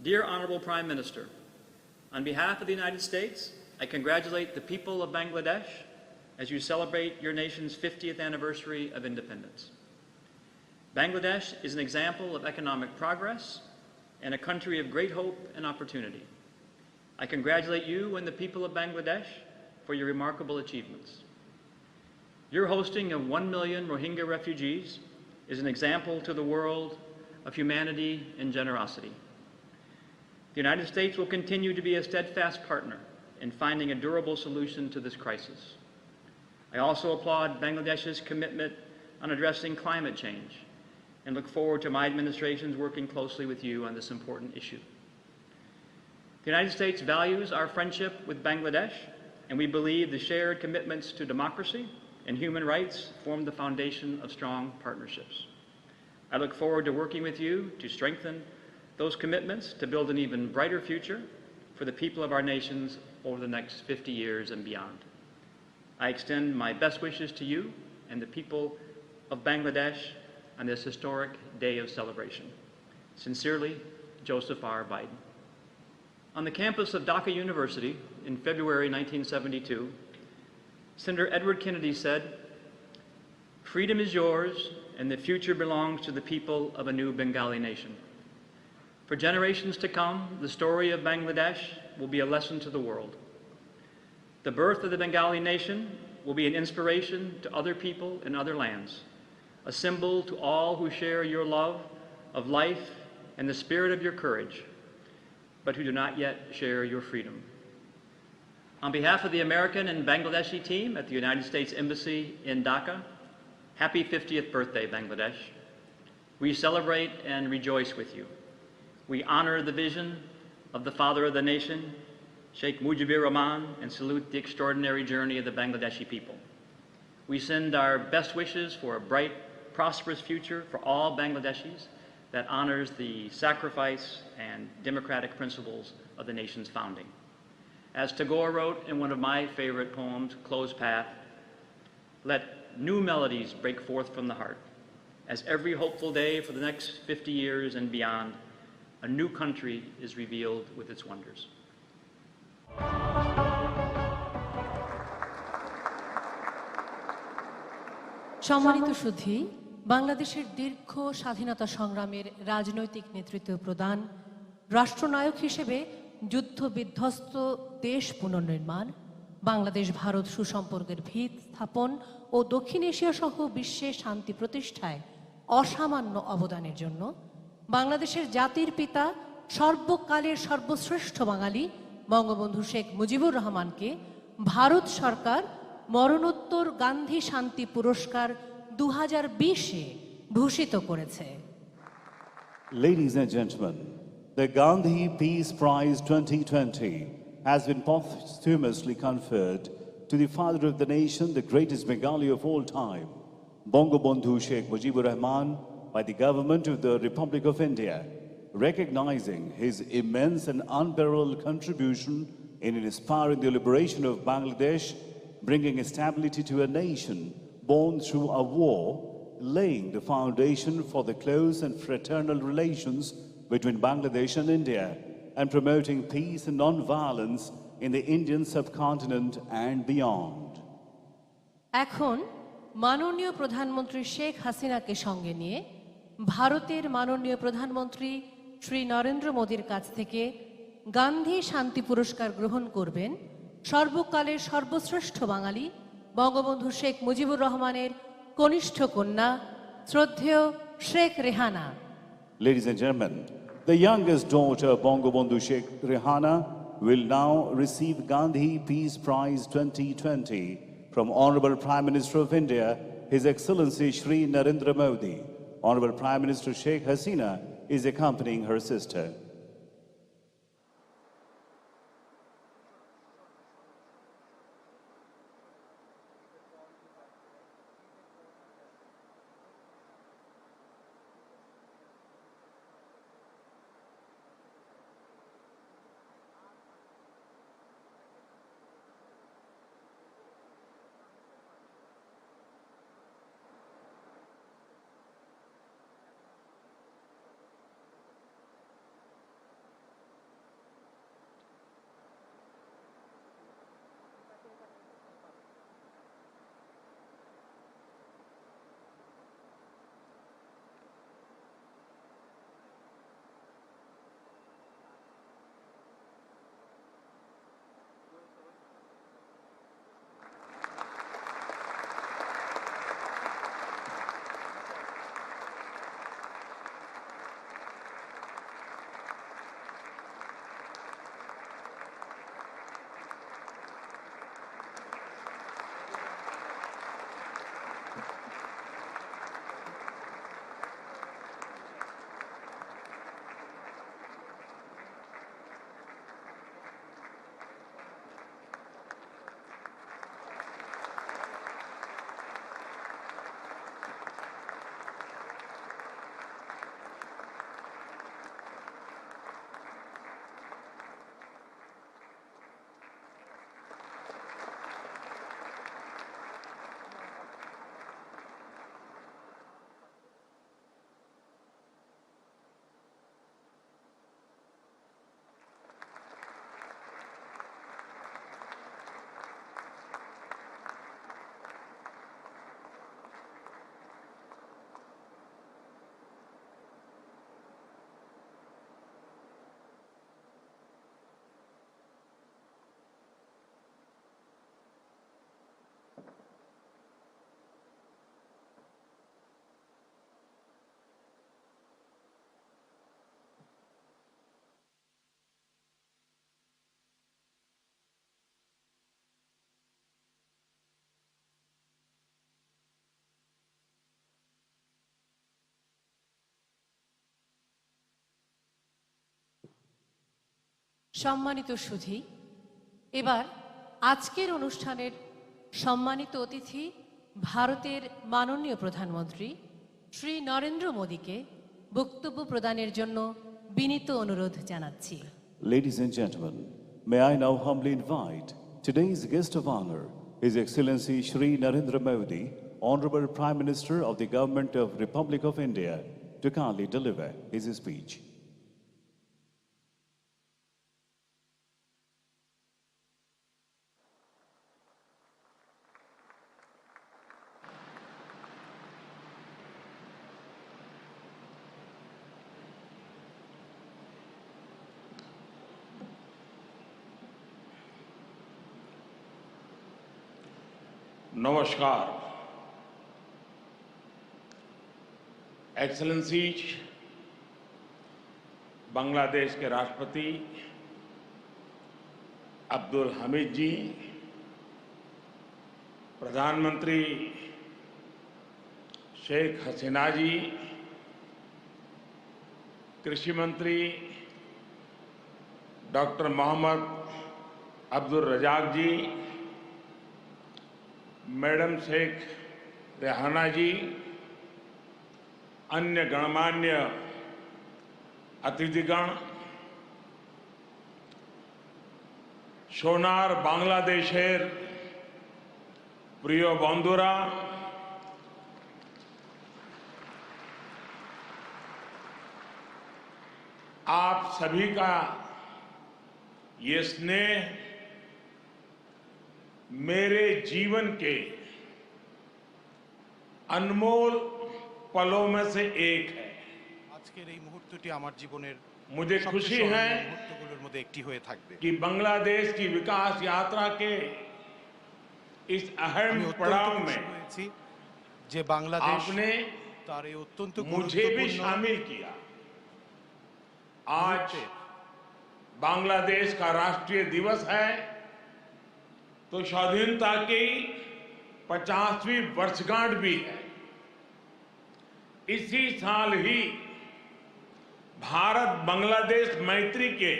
Dear Honorable Prime Minister, on behalf of the United States, I congratulate the people of Bangladesh as you celebrate your nation's 50th anniversary of independence. Bangladesh is an example of economic progress and a country of great hope and opportunity. I congratulate you and the people of Bangladesh for your remarkable achievements. Your hosting of 1 million Rohingya refugees is an example to the world of humanity and generosity. The United States will continue to be a steadfast partner in finding a durable solution to this crisis. I also applaud Bangladesh's commitment on addressing climate change and look forward to my administration's working closely with you on this important issue. The United States values our friendship with Bangladesh, and we believe the shared commitments to democracy and human rights form the foundation of strong partnerships. I look forward to working with you to strengthen those commitments to build an even brighter future for the people of our nations over the next 50 years and beyond. I extend my best wishes to you and the people of Bangladesh on this historic day of celebration. Sincerely, Joseph R. Biden. On the campus of Dhaka University in February 1972, Senator Edward Kennedy said, "Freedom is yours and the future belongs to the people of a new Bengali nation. For generations to come, the story of Bangladesh will be a lesson to the world. The birth of the Bengali nation will be an inspiration to other people in other lands, a symbol to all who share your love of life and the spirit of your courage, but who do not yet share your freedom." On behalf of the American and Bangladeshi team at the United States Embassy in Dhaka, happy 50th birthday, Bangladesh. We celebrate and rejoice with you. We honor the vision of the father of the nation, Sheikh Mujibur Rahman, and salute the extraordinary journey of the Bangladeshi people. We send our best wishes for a bright, prosperous future for all Bangladeshis that honors the sacrifice and democratic principles of the nation's founding. As Tagore wrote in one of my favorite poems, Closed Path, let new melodies break forth from the heart. As every hopeful day for the next 50 years and beyond, a new country is revealed with its wonders. সম্মানিত সুধী, বাংলাদেশের দীর্ঘ স্বাধীনতা সংগ্রামের রাজনৈতিক নেতৃত্ব প্রদান, রাষ্ট্রনায়ক হিসেবে যুদ্ধ বিধ্বস্ত দেশ পুনর্নির্মাণ, বাংলাদেশ ভারত সুসম্পর্কের ভিত স্থাপন ও দক্ষিণ এশিয়া সহ বিশ্বে শান্তি প্রতিষ্ঠায় অসামান্য অবদানের জন্য বাংলাদেশের জাতির পিতা, সর্বকালের সর্বশ্রেষ্ঠ বাঙালি বঙ্গবন্ধু শেখ মুজিবুর রহমানকে ভারত সরকার মরণোত্তর গান্ধী শান্তি পুরস্কার 2020-এ ভূষিত করেছে। Ladies and gentlemen, the Gandhi Peace Prize 2020 has been posthumously conferred to the father of the nation, the greatest Bengali of all time, Bangabandhu Sheikh Mujibur Rahman, by the government of the Republic of India, recognizing his immense and unparalleled contribution in inspiring the liberation of Bangladesh, bringing stability to a nation born through a war, laying the foundation for the close and fraternal relations between Bangladesh and India, and promoting peace and non-violence in the Indian subcontinent and beyond. এখন মাননীয় প্রধানমন্ত্রী শেখ হাসিনাকে সঙ্গে নিয়ে ভারতের মাননীয় প্রধানমন্ত্রী শ্রী নরেন্দ্র মোদীর কাছ থেকে গান্ধী শান্তি পুরস্কার গ্রহণ করবেন সর্বকালের সর্বশ্রেষ্ঠ বাঙালি বঙ্গবন্ধু শেখ মুজিবুর রহমানের কনিষ্ঠ কন্যা শ্রদ্ধেয় Sheikh Rehana. Ladies and gentlemen, the youngest daughter of Bangabandhu Sheikh Rehana will now receive Gandhi Peace Prize 2020 from Honorable Prime Minister of India, His Excellency Shri Narendra Modi. Honorable Prime Minister Sheikh Hasina is accompanying her sister. সম্মানিত সুধী, এবার আজকের অনুষ্ঠানের সম্মানিত অতিথি ভারতের মাননীয় প্রধানমন্ত্রী শ্রী নরেন্দ্র মোদীকে বক্তব্য প্রদানের জন্য বিনীত অনুরোধ জানাচ্ছি। Ladies and gentlemen, may I now humbly invite today's guest of honor, His Excellency Shri Narendra Modi, Honorable Prime Minister of the Government of Republic of India, to kindly deliver his speech. नमस्कार। Excellencies, Bangladesh के राष्ट्रपति अब्दुल हमीद जी, प्रधानमंत्री शेख हसीना जी, कृषि मंत्री doctor Mohammad Abdul Razzaq जी, madam Sheikh Rehana जी, अन्य गणमान्य अतिथिगण, सोनार बांग्लादेशेर प्रिय बंधुरा, आप सभी का ये स्नेह मेरे जीवन के अनमोल पलों में से एक है। আজকের এই মুহূর্তটি আমার জীবনের मुझे खुशी है মুহূর্তগুলোর মধ্যে একটি হয়ে থাকবে कि बांग्लादेश की विकास यात्रा के इस अहम पड़ाव में যে বাংলাদেশ आपने তার এই অত্যন্ত मुझे भी शामिल किया। आज बांग्लादेश का राष्ट्रीय दिवस है, तो स्वाधीनता की 50वीं वर्षगांठ भी है। इसी साल ही भारत बांग्लादेश मैत्री के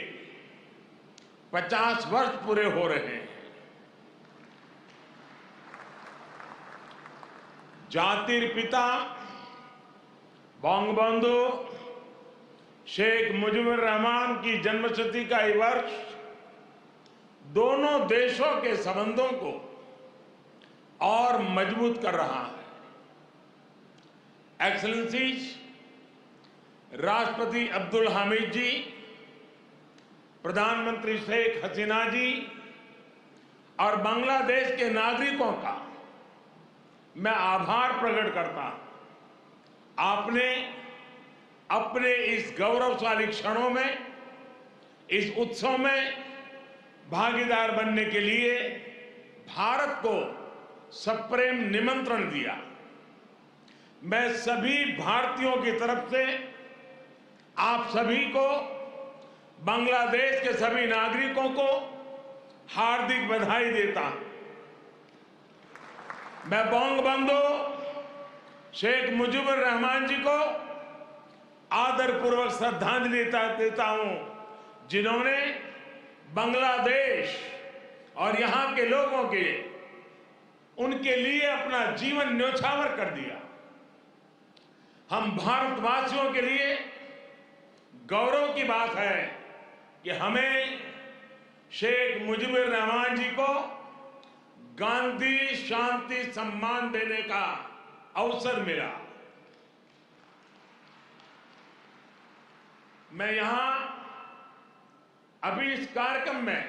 50 वर्ष पूरे हो रहे हैं। जातिर पिता बंगबंधु शेख मुजीबुर रहमान की जन्मशती का ये वर्ष दोनों देशों के संबंधों को और मजबूत कर रहा है। एक्सेलेंसीज, राष्ट्रपति अब्दुल हामिद जी, प्रधानमंत्री शेख हसीना जी और बांग्लादेश के नागरिकों का मैं आभार प्रकट करता हूं। आपने अपने इस गौरवशाली क्षणों में, इस उत्सव में भागीदार बनने के लिए भारत को सप्रेम निमंत्रण दिया। मैं सभी भारतीयों की तरफ से आप सभी को, बांग्लादेश के सभी नागरिकों को हार्दिक बधाई देता हूं। मैं बंगबंधु शेख मुजीबुर रहमान जी को आदरपूर्वक श्रद्धांजलि देता हूं, जिन्होंने बांग्लादेश और यहां के लोगों के उनके लिए अपना जीवन न्योछावर कर दिया। हम भारतवासियों के लिए गौरव की बात है कि हमें शेख मुजीबुर रहमान जी को गांधी शांति सम्मान देने का अवसर मिला। मैं यहां अभी इस कार्यक्रम में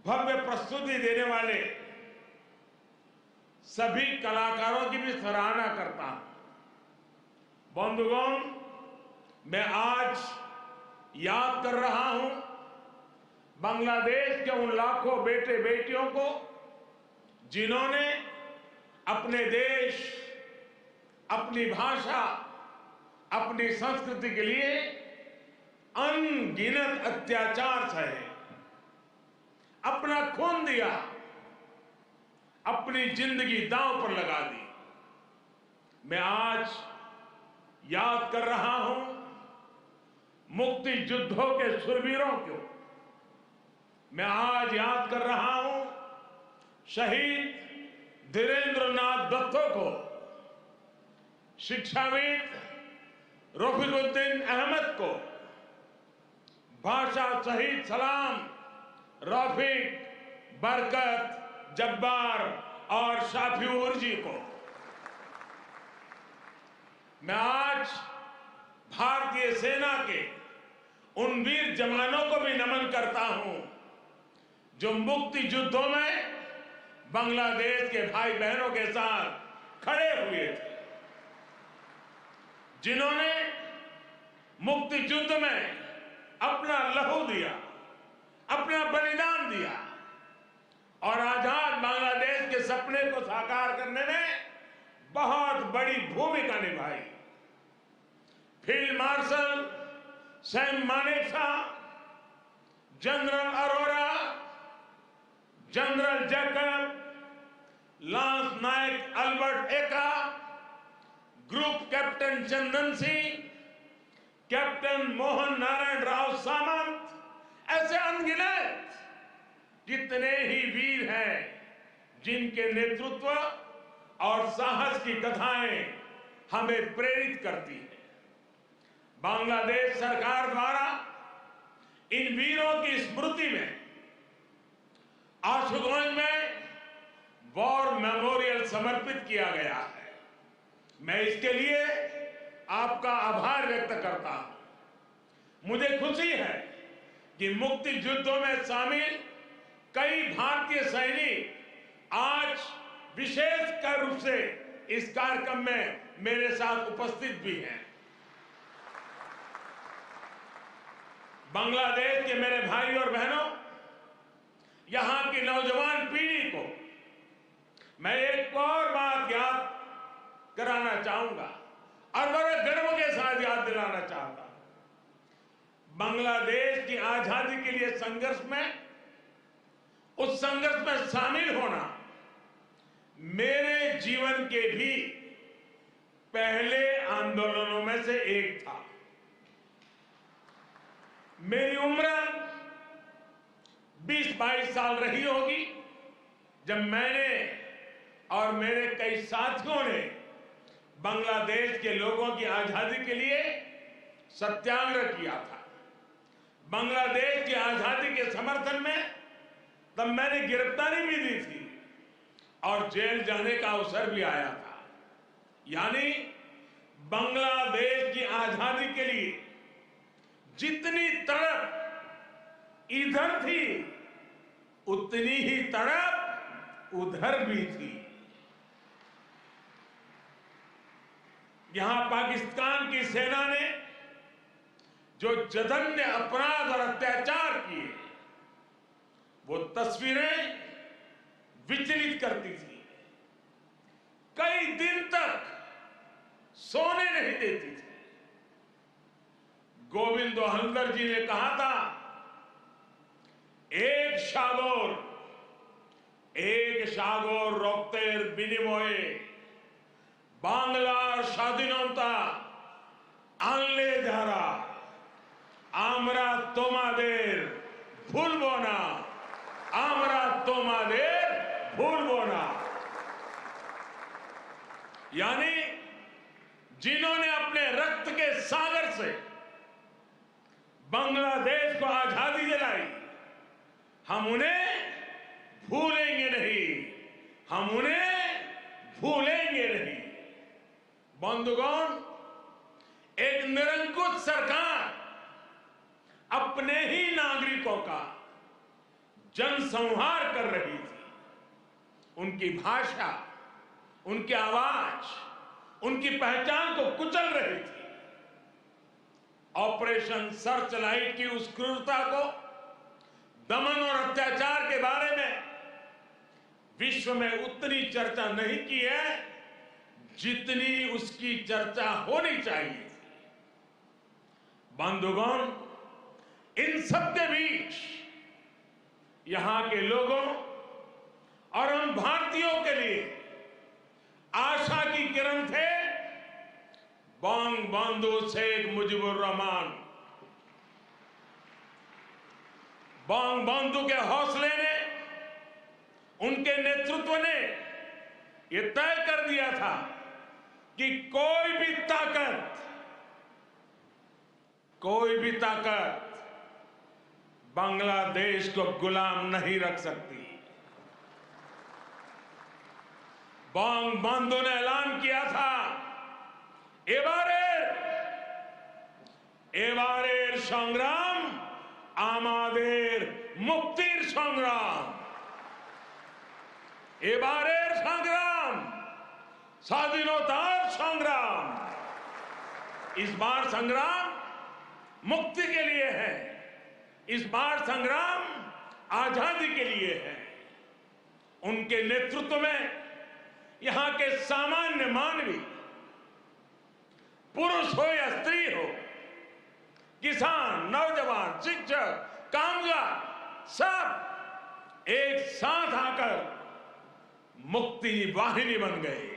भव्य प्रस्तुति देने वाले सभी कलाकारों की भी सराहना करता हूं। बंधुगण, मैं आज याद कर रहा हूं बांग्लादेश के उन लाखों बेटे बेटियों को जिन्होंने अपने देश, अपनी भाषा, अपनी संस्कृति के लिए अनगिनत अत्याचार सहे, अपना खून दिया, अपनी जिंदगी दांव पर लगा दी। मैं आज याद कर रहा हूं मुक्ति युद्धों के शूरवीरों को मैं आज याद कर रहा हूं। शहीद धीरेन्द्र नाथ दत्तो को, शिक्षाविद रफीकुद्दीन अहमद को, भाषा शहीद सलाम, रफीक, बरकत, जब्बार और शाफिऊर जी को मैं आज भारतीय सेना के उन वीर जवानों को भी नमन करता हूं जो मुक्ति युद्धों में बांग्लादेश के भाई बहनों के साथ खड़े हुए थे, जिन्होंने मुक्ति युद्ध में अपना लहू दिया, अपना बलिदान दिया और आजाद बांग्लादेश के सपने को साकार करने में बहुत बड़ी भूमिका निभाई। Field marshal Sam Manekshaw, general Arora, general Jacob, lance naik Albert Ekka, group captain Chandan Singh, captain Mohan Narayan Rao Samant, ऐसे अनगिनत जितने ही वीर हैं जिनके नेतृत्व और साहस की कथाएं हमें प्रेरित करती हैं। बांग्लादेश सरकार द्वारा इन वीरों की स्मृति में आशुगंज में वॉर मेमोरियल समर्पित किया गया है। मैं इसके लिए आपका आभार व्यक्त करता हूं। मुझे खुशी है कि मुक्ति युद्धों में शामिल कई भारतीय सैनिक आज विशेष रूप से इस कार्यक्रम में मेरे साथ उपस्थित भी हैं। बांग्लादेश के मेरे भाई और बहनों, यहां की नौजवान पीढ़ी को मैं एक और बात याद कराना चाहूंगा और बड़े गर्व के साथ याद दिलाना चाहता हूं। बांग्लादेश की आजादी के लिए संघर्ष में, उस संघर्ष में शामिल होना मेरे जीवन के भी पहले आंदोलनों में से एक था। मेरी उम्र 20-22 साल रही होगी जब मैंने और मेरे कई साथियों ने बांग्लादेश के लोगों की आजादी के लिए सत्याग्रह किया था। बांग्लादेश की आजादी के समर्थन में तब मैंने गिरफ्तारी भी दी थी और जेल जाने का अवसर भी आया था। यानी बांग्लादेश की आजादी के लिए जितनी तड़प इधर थी उतनी ही तड़प उधर भी थी। यहां पाकिस्तान की सेना ने जो जघन्य अपराध और अत्याचार किए वो तस्वीरें विचलित करती थी। कई दिन तक सोने नहीं देती थी। गोविंद हल्दर जी ने कहा था, एक সাগর রক্তের বিনিময়ে বাংলার স্বাধীনতা আনলে যারা, আমরা তোমাদের ভুলবো না, আমরা তোমাদের भूलबो ना। यानी जिन्होंने अपने रक्त के सागर से बांग्लादेश को आजादी दिलाई, हम उन्हें भूलेंगे नहीं, हम उन्हें भूलेंगे नहीं। बंधुगण, एक निरंकुश सरकार अपने ही नागरिकों का जनसंहार कर रही थी। उनकी भाषा, उनकी आवाज, उनकी पहचान को कुचल रही थी। ऑपरेशन सर्चलाइट की उस क्रूरता को, दमन और अत्याचार के बारे में विश्व में उतनी चर्चा नहीं की है जितनी उसकी चर्चा होनी चाहिए थी। बंधुगण, इन सबके बीच यहां के लोगों और हम भारतीयों के लिए आशा की किरण थे बंगबंधु शेख मुजीबुर रहमान। बंधु के हौसले ने, उनके नेतृत्व ने यह तय कर दिया था कि कोई भी ताकत बांग्लादेश को गुलाम नहीं रख सकती। बंधु ने ऐलान किया था, एबारेर संग्राम आमादेर मुक्तिर संग्राम। एबारेर संग्राम स्वाधीनतार संग्राम। इस बार संग्राम मुक्ति के लिए है, इस बार संग्राम आजादी के लिए है। उनके नेतृत्व में यहां के सामान्य मानवी, पुरुष हो या स्त्री हो, किसान, नौजवान, शिक्षक, कामगार, सब एक साथ आकर मुक्ति वाहिनी बन गए।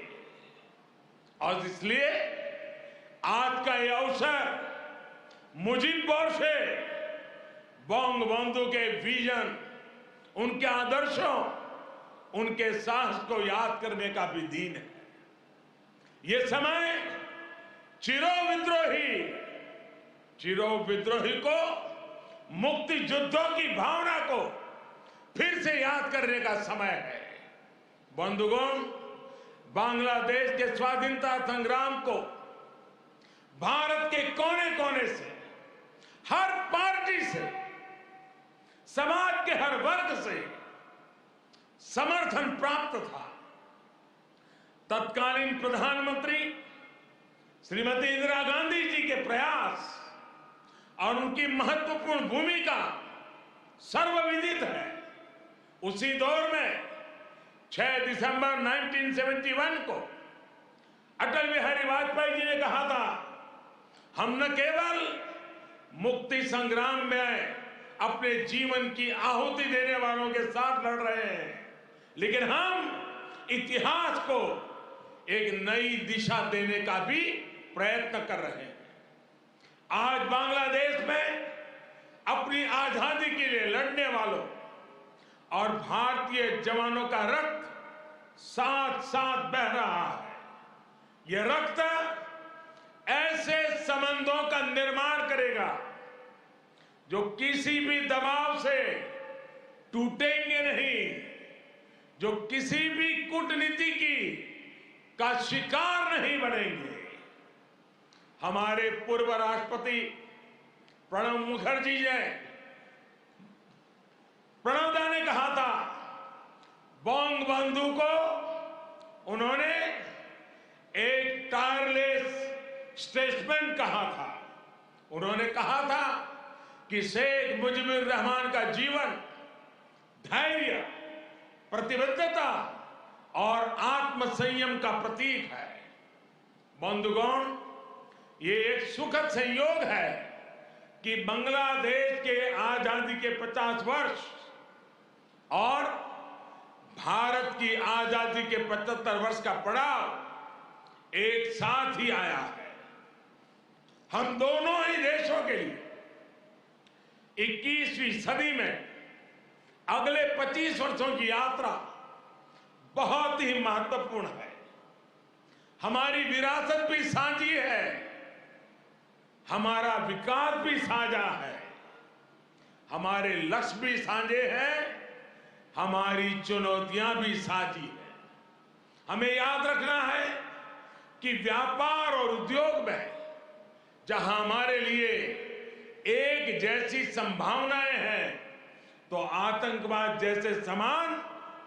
और इसलिए आज का यह अवसर मुजीब से बंधु के विजन, उनके आदर्शों, उनके साहस को याद करने का भी दिन है। ये समय चिरो विद्रोही को, मुक्ति युद्धों की भावना को फिर से याद करने का समय है। बंधुगण, बांग्लादेश के स्वाधीनता संग्राम को भारत के कोने कोने से, हर पार्टी से, समाज के हर वर्ग से समर्थन प्राप्त था। तत्कालीन प्रधानमंत्री श्रीमती इंदिरा गांधी जी के प्रयास और उनकी महत्वपूर्ण भूमिका सर्वविदित है। उसी दौर में 6 दिसंबर 1971 को अटल बिहारी वाजपेयी जी ने कहा था, हम न केवल मुक्ति संग्राम में अपने जीवन की आहुति देने वालों के साथ लड़ रहे हैं, लेकिन हम इतिहास को एक नई दिशा देने का भी प्रयत्न कर रहे हैं। आज बांग्लादेश में अपनी आजादी के लिए लड़ने वालों और भारतीय जवानों का रक्त साथ साथ बह रहा है। यह रक्त ऐसे संबंधों का निर्माण करेगा जो किसी भी दबाव से टूटेंगे नहीं, जो किसी भी कूटनीति का शिकार नहीं बनेंगे। हमारे पूर्व राष्ट्रपति प्रणब मुखर्जी ने, प्रणबदा ने कहा था, बंधु को उन्होंने एक टायरलेस स्टेट्समैन कहा था। उन्होंने कहा था कि शेख मुजीबुर रहमान का जीवन धैर्य, प्रतिबद्धता और आत्मसंयम का प्रतीक है। बंधुगण, ये एक सुखद संयोग है कि बांग्लादेश के आजादी के 50 वर्ष और भारत की आजादी के 75 वर्ष का पड़ाव एक साथ ही आया है। हम दोनों ही देशों के लिए 21वीं सदी में अगले 25 वर्षों की यात्रा बहुत ही महत्वपूर्ण है। हमारी विरासत भी साझी है, हमारा विकास भी साझा है, हमारे लक्ष्य भी साझे हैं, हमारी चुनौतियां भी साझी है। हमें याद रखना है कि व्यापार और उद्योग में जहां हमारे लिए एक जैसी संभावनाएं हैं, तो आतंकवाद जैसे समान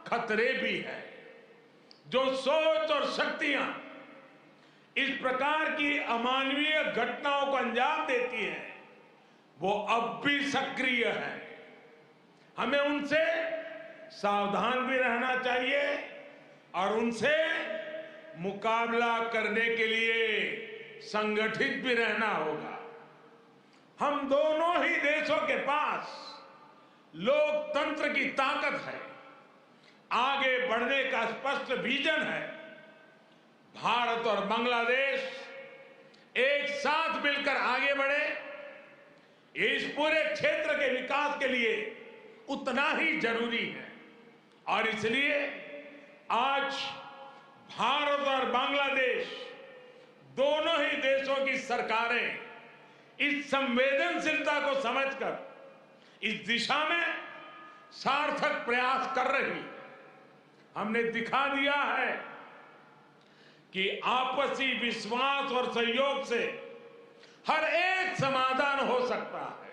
खतरे भी हैं। जो सोच और शक्तियां इस प्रकार की अमानवीय घटनाओं को अंजाम देती हैं, वो अब भी सक्रिय है। हमें उनसे सावधान भी रहना चाहिए और उनसे मुकाबला करने के लिए संगठित भी रहना होगा। हम दोनों ही देशों के पास लोकतंत्र की ताकत है, आगे बढ़ने का स्पष्ट विजन है। भारत और बांग्लादेश एक साथ मिलकर आगे बढ़े, इस पूरे क्षेत्र के विकास के लिए उतना ही जरूरी है। और इसलिए आज भारत और बांग्लादेश दोनों ही देशों की सरकारें इस संवेदनशीलता को समझकर इस दिशा में सार्थक प्रयास कर रही है। हमने दिखा दिया है कि आपसी विश्वास और सहयोग से हर एक समाधान हो सकता है।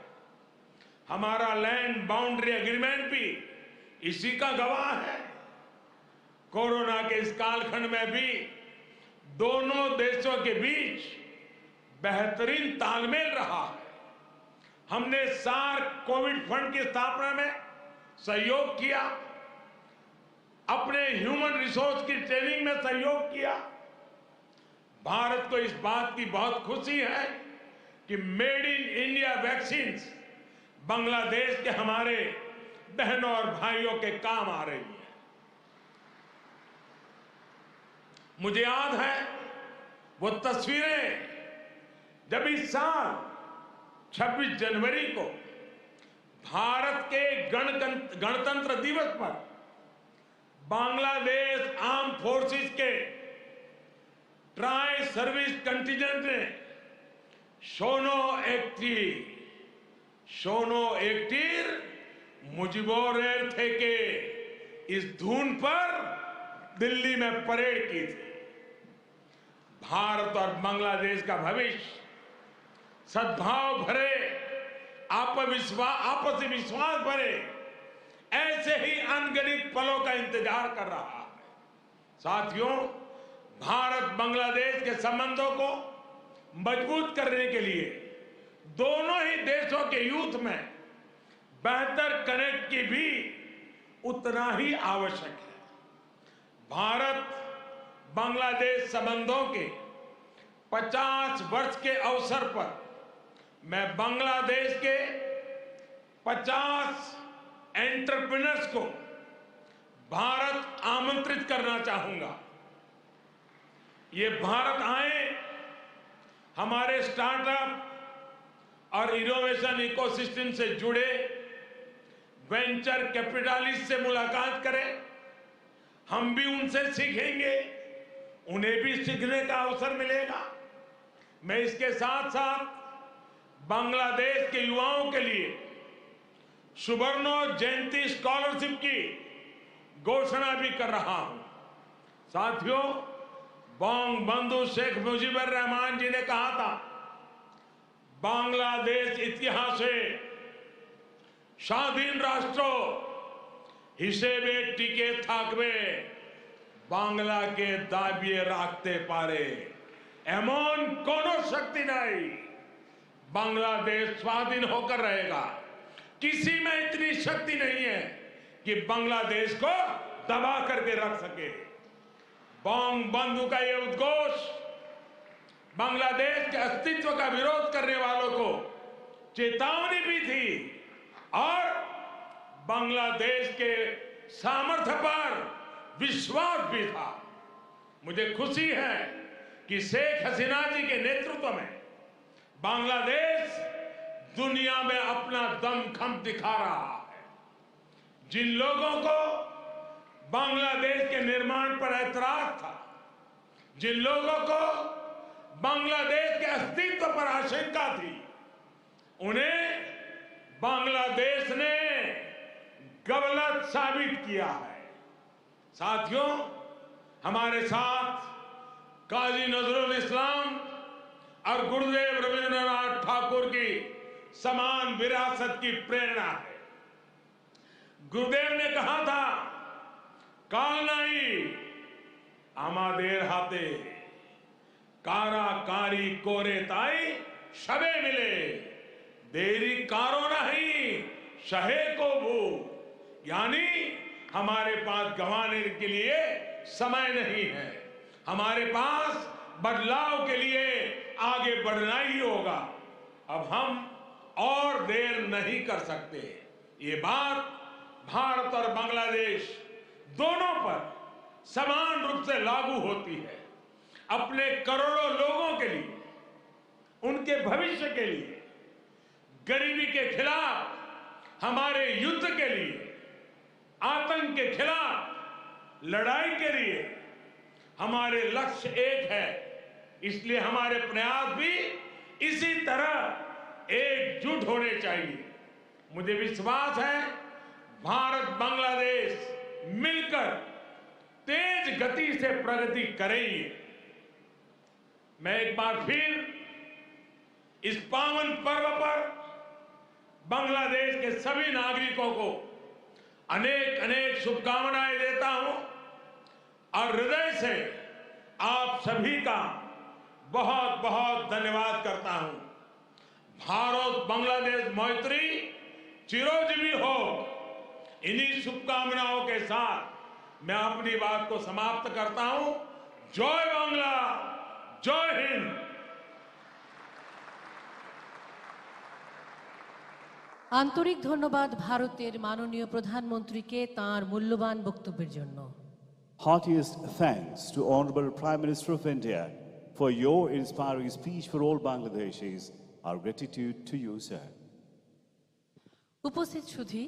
हमारा लैंड बाउंड्री एग्रीमेंट भी इसी का गवाह है। कोरोना के इस कालखंड में भी दोनों देशों के बीच बेहतरीन तालमेल रहा है। हमने सार्क कोविड फंड की स्थापना में सहयोग किया, अपने ह्यूमन रिसोर्स की ट्रेनिंग में सहयोग किया। भारत को इस बात की बहुत खुशी है कि made in India vaccine Bangladesh के हमारे बहनों और भाइयों के काम आ रही है। मुझे याद है वो तस्वीरें जब इस साल 26 जनवरी को भारत के गणतंत्र दिवस पर बांग्लादेश आर्म फोर्सेस के ट्राई सर्विस कंटिजेंट ने शोनो एकटीर मुजिबोरेर थे के इस धुन पर दिल्ली में परेड की थी। भारत और बांग्लादेश का भविष्य सद्भाव भरे, आपसी विश्वास भरे ऐसे ही अनगिनत पलों का इंतजार कर रहा है। साथियों, भारत बांग्लादेश के संबंधों को मजबूत करने के लिए दोनों ही देशों के यूथ में बेहतर कनेक्ट की भी उतना ही आवश्यक है। भारत बांग्लादेश संबंधों के 50 वर्ष के अवसर पर मैं बांग्लादेश के 50 एंटरप्रेन्योर्स को भारत आमंत्रित करना चाहूंगा। ये भारत आए, हमारे स्टार्टअप और इनोवेशन इकोसिस्टम से जुड़े वेंचर कैपिटलिस्ट से मुलाकात करें। हम भी उनसे सीखेंगे, उन्हें भी सीखने का अवसर मिलेगा। मैं इसके साथ साथ बांग्लादेश के युवाओं के लिए सुवर्णो जयंती स्कॉलरशिप की घोषणा भी कर रहा हूं। साथियों, बंधु शेख मुजीबुर रहमान जी ने कहा था, बांग्लादेश इतिहासे स्वाधीन राष्ट्र हिसेबे टिके थाकबे, बांग्ला के दाबिए राखते पारे एमन कोनो शक्ति नहीं। बांग्लादेश स्वाधीन होकर रहेगा। किसी में इतनी शक्ति नहीं है कि बांग्लादेश को दबा करके रख सके। बंधु का ये उद्घोष बांग्लादेश के अस्तित्व का विरोध करने वालों को चेतावनी भी थी और बांग्लादेश के सामर्थ्य पर विश्वास भी था। मुझे खुशी है कि शेख हसीना जी के नेतृत्व में बांग्लादेश दुनिया में अपना दमखम दिखा रहा है। जिन लोगों को बांग्लादेश के निर्माण पर ऐतराज था, जिन लोगों को बांग्लादेश के अस्तित्व पर आशंका थी, उन्हें बांग्लादेश ने गलत साबित किया है। साथियों, हमारे साथ काजी नजरुल इस्लाम और गुरुदेव रविंद्रनाथ ठाकुर की समान विरासत की प्रेरणा है। गुरुदेव ने कहा था, काल नहीं आमादेर हाथे काराकारी कोरे ताई शबे मिले, देरी कारो नहीं शहे को भू। यानी हमारे पास गंवाने के लिए समय नहीं है, हमारे पास बदलाव के लिए आगे बढ़ना ही होगा। अब हम और देर नहीं कर सकते। ये बात भारत और बांग्लादेश दोनों पर समान रूप से लागू होती है। अपने करोड़ों लोगों के लिए, उनके भविष्य के लिए, गरीबी के खिलाफ हमारे युद्ध के लिए, आतंक के खिलाफ लड़ाई के लिए हमारे लक्ष्य एक है। इसलिए हमारे प्रयास भी इसी तरह एकजुट होने चाहिए। मुझे विश्वास है भारत बांग्लादेश मिलकर तेज गति से प्रगति करेंगे। मैं एक बार फिर इस पावन पर्व पर बांग्लादेश के सभी नागरिकों को अनेक अनेक शुभकामनाएं देता हूं और हृदय से आप सभी का बहुत बहुत धन्यवाद करता हूं। भारत बांग्लादेश मैत्री चिरोजीवी हो। इन्हीं शुभकामनाओं के साथ मैं अपनी बात को समाप्त करता हूं। जय बांग्ला, जय हिंद। আন্তরিক ধন্যবাদ ভারতের মাননীয় প্রধানমন্ত্রীকে তাঁর মূল্যবান বক্তব্যের জন্য। Heartiest thanks to Honorable Prime Minister of India for your inspiring speech for all Bangladeshis. Our gratitude to you, sir. উপস্থিত সুধী,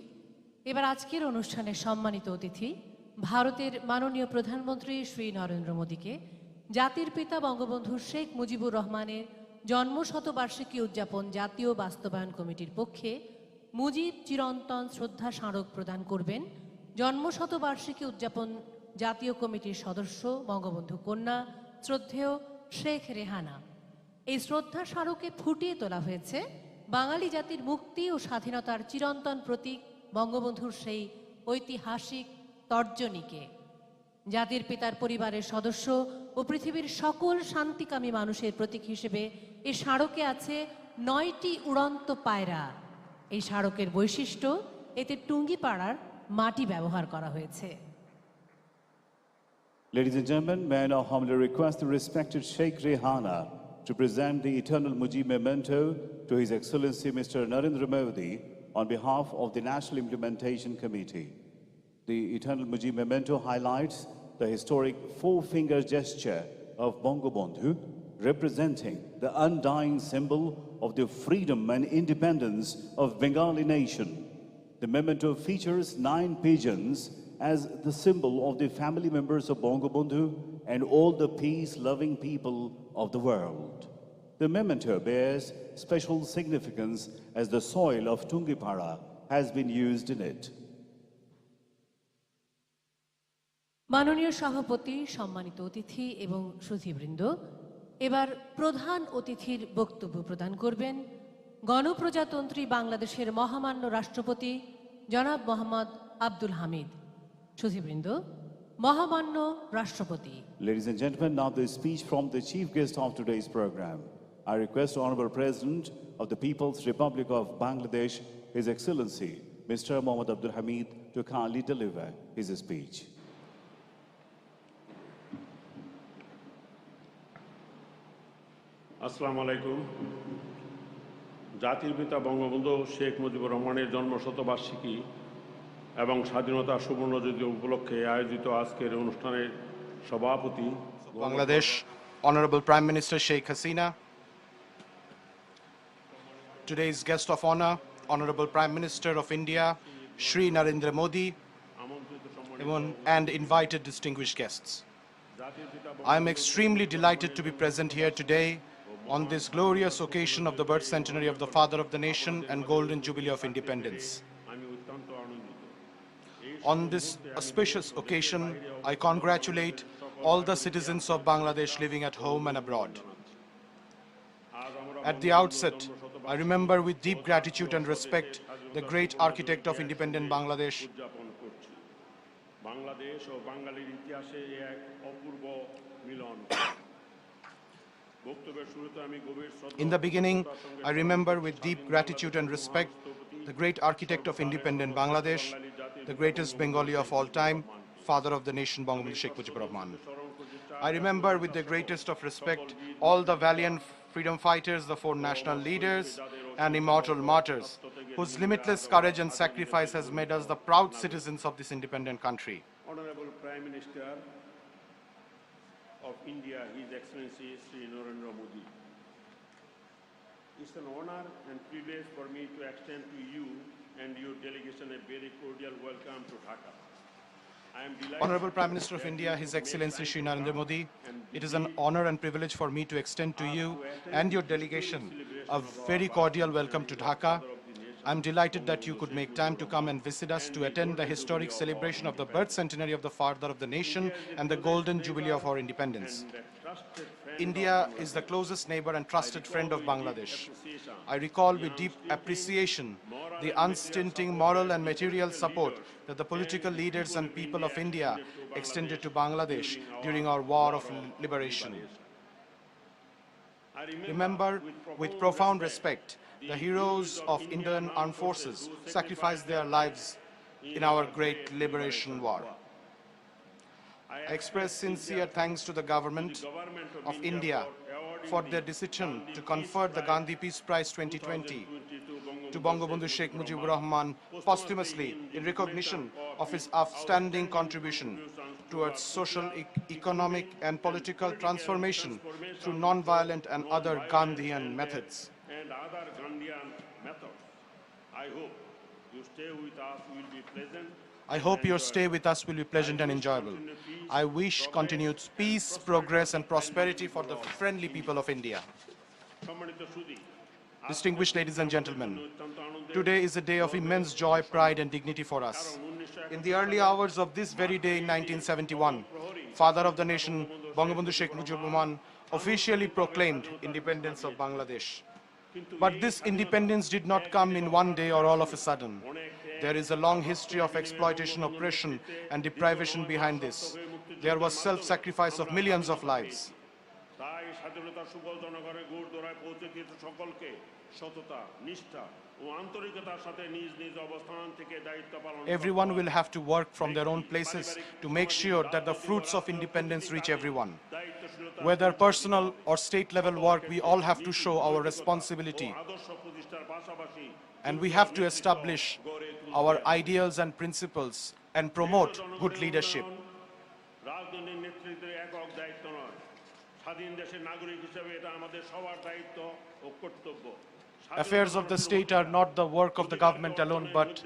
এবার আজকের অনুষ্ঠানের সম্মানিত অতিথি ভারতের মাননীয় প্রধানমন্ত্রী শ্রী নরেন্দ্র মোদীকে জাতির পিতা বঙ্গবন্ধু শেখ মুজিবুর রহমানের জন্মশতবার্ষিকী উদযাপন জাতীয় বাস্তবায়ন কমিটির পক্ষে মুজিব চিরন্তন শ্রদ্ধা স্মারক প্রদান করবেন জন্মশতবার্ষিকী উদযাপন জাতীয় কমিটির সদস্য বঙ্গবন্ধু কন্যা শ্রদ্ধেয় শেখ রেহানা। এই শ্রদ্ধা স্মারকে ফুটিয়ে তোলা হয়েছে বাঙালি জাতির মুক্তি ও স্বাধীনতার চিরন্তন প্রতীক বঙ্গবন্ধুর সেই ঐতিহাসিক তর্জনীকে। জাতির পিতার পরিবারের সদস্য ও পৃথিবীর সকল শান্তিকামী মানুষের প্রতীক হিসেবে এই স্মারকে আছে 9টি উড়ন্ত পায়রা। এই স্মারকের বৈশিষ্ট্য, এতে টুঙ্গিপাড়ার মাটি ব্যবহার করা হয়েছে। Ladies and gentlemen, may I now humbly request the respected Sheikh Rehana to present the Eternal Mujib Memento to His Excellency Mr. Narendra Modi on behalf of the National Implementation Committee. The Eternal Mujib Memento highlights the historic four-finger gesture of Bangabandhu, representing the undying symbol of the freedom and independence of Bengali nation. The memento features 9 pigeons as the symbol of the family members of Bangabandhu and all the peace-loving people of the world. The memento bears special significance as the soil of Tungipara has been used in it. মাননীয় সভাপতি, সম্মানিত অতিথি এবং সুধীবৃন্দ, এবার প্রধান অতিথির বক্তব্য প্রদান করবেন গণপ্রজাতন্ত্রী বাংলাদেশের মহামান্য রাষ্ট্রপতি জনাব মোহাম্মদ আব্দুল হামিদ। সুধীবৃন্দ, মহামান্য রাষ্ট্রপতি। Ladies and gentlemen, now the speech from the chief guest of today's program. I request Honorable President of the People's Republic of Bangladesh, His Excellency Mr. Mohammad Abdul Hamid, to kindly deliver his speech. আসসালামু আলাইকুম। জাতির পিতা বঙ্গবন্ধু শেখ মুজিবুর রহমানের জন্মশতবার্ষিকী এবং স্বাধীনতা সুবর্ণজয়ন্তী উপলক্ষে আয়োজিত আজকের অনুষ্ঠানের সভাপতি Bangladesh Honorable Prime Minister Sheikh Hasina, today's guest of honor, Honorable Prime Minister of India, Shri Narendra Modi, and invited distinguished guests. I am extremely delighted to be present here today on this glorious occasion of the birth centenary of the Father of the Nation and Golden Jubilee of Independence. On this auspicious occasion, I congratulate all the citizens of Bangladesh living at home and abroad. At the outset, I remember with deep gratitude and respect the great architect of independent Bangladesh. In the beginning, I remember with deep gratitude and respect the great architect of independent Bangladesh, the greatest Bengali of all time, Father of the Nation, Bangabandhu Sheikh Mujibur Rahman. I remember with the greatest of respect all the valiant freedom fighters, the 4 national leaders and immortal martyrs, whose limitless courage and sacrifice has made us the proud citizens of this independent country. Honorable Prime Minister of India, His Excellency Shri Narendra Modi. It's an honor and privilege for me to extend to you and your delegation a very cordial welcome to Dhaka. I am delighted. Honorable Prime Minister of India, His Excellency Shri Narendra Modi, it is an honor and privilege for me to extend to you and your delegation a very cordial welcome to Dhaka. I'm delighted that you could make time to come and visit us to attend the historic celebration of the birth centenary of the Father of the Nation and the Golden Jubilee of our independence. India is the closest neighbor and trusted friend of Bangladesh. I recall with deep appreciation the unstinting moral and material support that the political leaders and people of India extended to Bangladesh during our war of liberation. Remember with profound respect the heroes of Indian armed forces sacrificed their lives in our great liberation war. I express sincere thanks to the government of India for their decision to confer the Gandhi Peace Prize 2020 to Bangabandhu Sheikh Mujibur Rahman posthumously in recognition of his outstanding contribution towards social, economic and political transformation through non-violent and other Gandhian methods. I hope your stay with us will be pleasant and enjoyable. I wish continued peace, progress and prosperity for the friendly people of India. Distinguished ladies and gentlemen, today is a day of immense joy, pride and dignity for us. In the early hours of this very day in 1971, Father of the Nation, Bangabandhu Sheikh Mujibur Rahman, officially proclaimed independence of Bangladesh. But this independence did not come in one day or all of a sudden. There is a long history of exploitation, oppression, and deprivation behind this. There was self-sacrifice of millions of lives. Everyone will have to work from their own places to make sure that the fruits of independence reach everyone. Whether personal or state level work, we all have to show our responsibility. And we have to establish our ideals and principles and promote good leadership. Affairs of the state are not the work of the government alone, but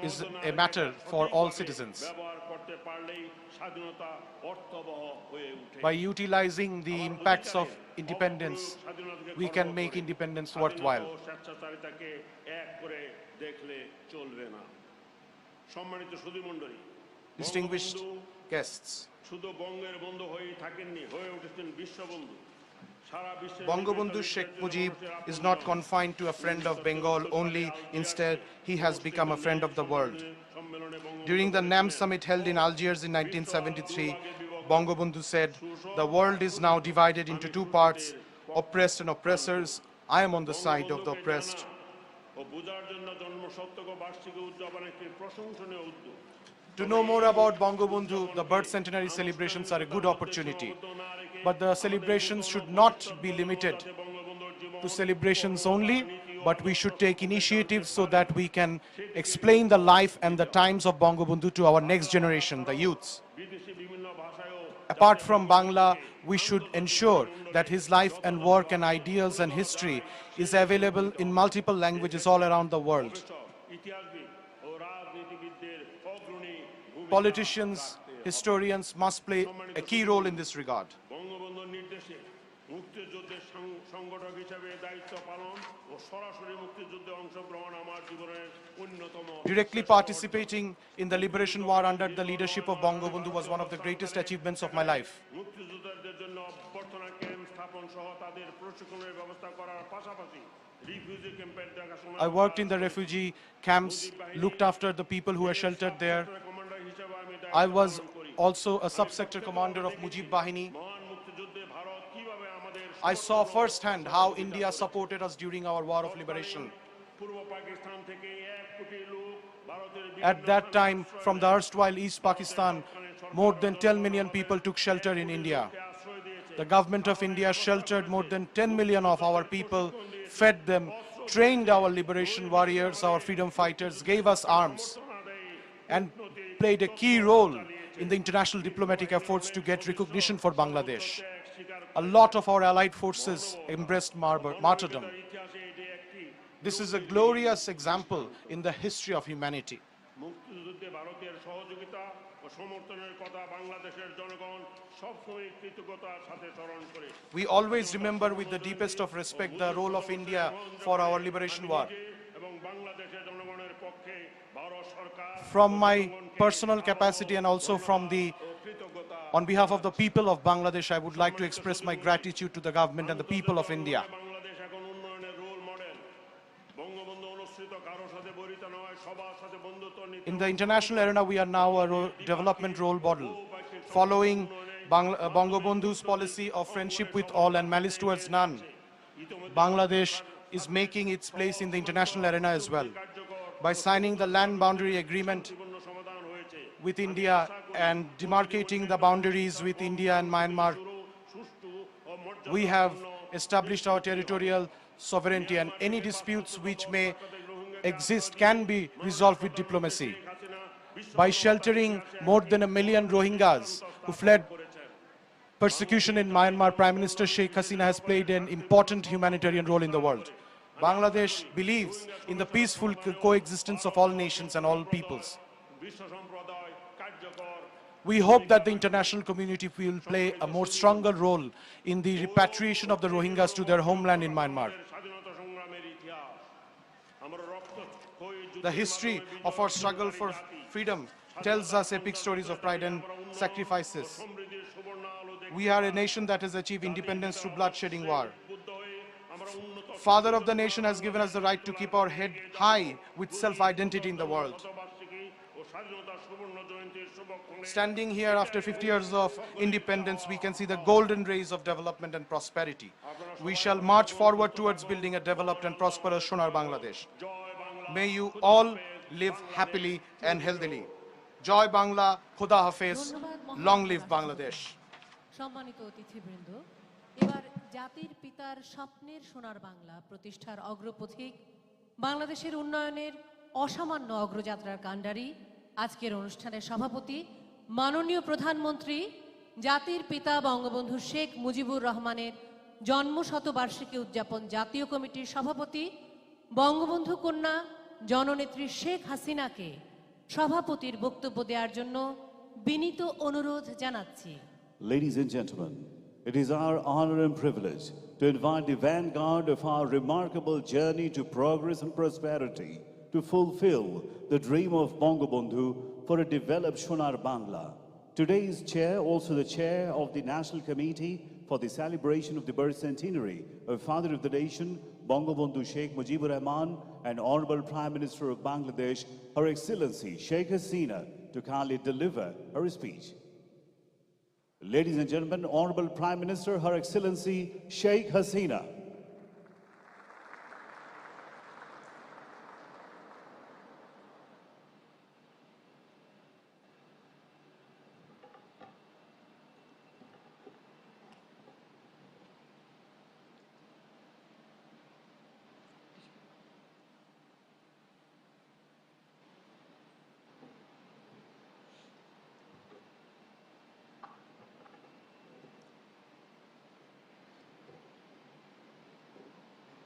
is a matter for all citizens. By utilizing the impacts of independence, we can make independence worthwhile. Distinguished guests, Bangabandhu Sheikh Mujib is not confined to a friend of Bengal only. Instead, he has become a friend of the world. During the NAM summit held in Algiers in 1973, Bangabandhu said, "The world is now divided into two parts, oppressed and oppressors. I am on the side of the oppressed." To know more about Bangabandhu, the birth centenary celebrations are a good opportunity. But the celebrations should not be limited to celebrations only, but we should take initiatives so that we can explain the life and the times of Bangabandhu to our next generation, the youths. Apart from Bangla, we should ensure that his life and work and ideals and history is available in multiple languages all around the world. Politicians, historians must play a key role in this regard. Directly participating in the liberation war under the leadership of Bangabandhu was one of the greatest achievements of my life. I worked in the refugee camps, looked after the people who were sheltered there. I was also a sub-sector commander of Mujib Bahini. I saw firsthand how India supported us during our war of liberation. At that time, from the erstwhile East Pakistan, more than 10 million people took shelter in India. The government of India sheltered more than 10 million of our people, fed them, trained our liberation warriors, our freedom fighters, gave us arms, and played a key role in the international diplomatic efforts to get recognition for Bangladesh. A lot of our allied forces embraced martyrdom. This is a glorious example in the history of humanity. মুক্তিযুদ্ধে ভারতের সহযোগিতা ও সমর্থনের কথা বাংলাদেশের জনগণ সবসময় কৃতজ্ঞতার সাথে স্মরণ করে। We always remember with the deepest of respect the role of India for our liberation war. এবং বাংলাদেশের জনগণের পক্ষে ভারত সরকার From my personal capacity and also on behalf of the people of Bangladesh, I would like to express my gratitude to the government and the people of India. Bangladesh এখন উন্নয়নের role model. Bangabandhu অনুসৃত কারোর সাথে বৈরিতা নয়, সবার সাথে বন্ধুত্ব নীতি। In the international arena, we are now a development role model, following Bangabandhu's policy of friendship with all and malice towards none. Bangladesh is making its place in the international arena as well. By signing the land boundary agreement with India and demarcating the boundaries with India and Myanmar, we have established our territorial sovereignty, and any disputes which may exist can be resolved with diplomacy. By sheltering more than 1 million Rohingyas who fled persecution in Myanmar, Prime Minister Sheikh Hasina has played an important humanitarian role in the world. Bangladesh believes in the peaceful coexistence of all nations and all peoples. We hope that the international community will play a more stronger role in the repatriation of the Rohingyas to their homeland in Myanmar. The history of our struggle for freedom tells us epic stories of pride and sacrifices. We are a nation that has achieved independence through bloodshedding war. Father of the nation has given us the right to keep our head high with self-identity in the world. Standing here after 50 years of independence, we can see the golden rays of development and prosperity. We shall march forward towards building a developed and prosperous Sonar Bangladesh. May you all live happily and healthily. Joy Bangla, Khuda Hafiz, long live Bangladesh. সম্মানিত অতিথিবৃন্দ, এবার জাতির পিতার স্বপ্নের সোনার বাংলা প্রতিষ্ঠার অগ্রপথিক বাংলাদেশের উন্নয়নের অসামান্য অগ্রযাত্রার কাণ্ডারি আজকের অনুষ্ঠানের সভাপতি মাননীয় প্রধানমন্ত্রী জাতির পিতা বঙ্গবন্ধু শেখ মুজিবুর রহমানের জন্মশতবার্ষিকী উদযাপন জাতীয় কমিটির সভাপতি বঙ্গবন্ধু কন্যা জননেত্রী শেখ হাসিনাকে সভাপতির বক্তব্য দেওয়ার জন্য বিনীত অনুরোধ জানাচ্ছি। Ladies and gentlemen, it is our honor and privilege to invite the vanguard of our remarkable journey to progress and prosperity to fulfill the dream of Bangabandhu for a developed Sonar Bangla. Today's chair, also the chair of the National Committee for the celebration of the birth centenary of Father of the Nation, Bangabandhu Sheikh Mujibur Rahman, and Honorable Prime Minister of Bangladesh, Her Excellency Sheikh Hasina, to kindly deliver her speech. Ladies and gentlemen, Honorable Prime Minister, Her Excellency Sheikh Hasina.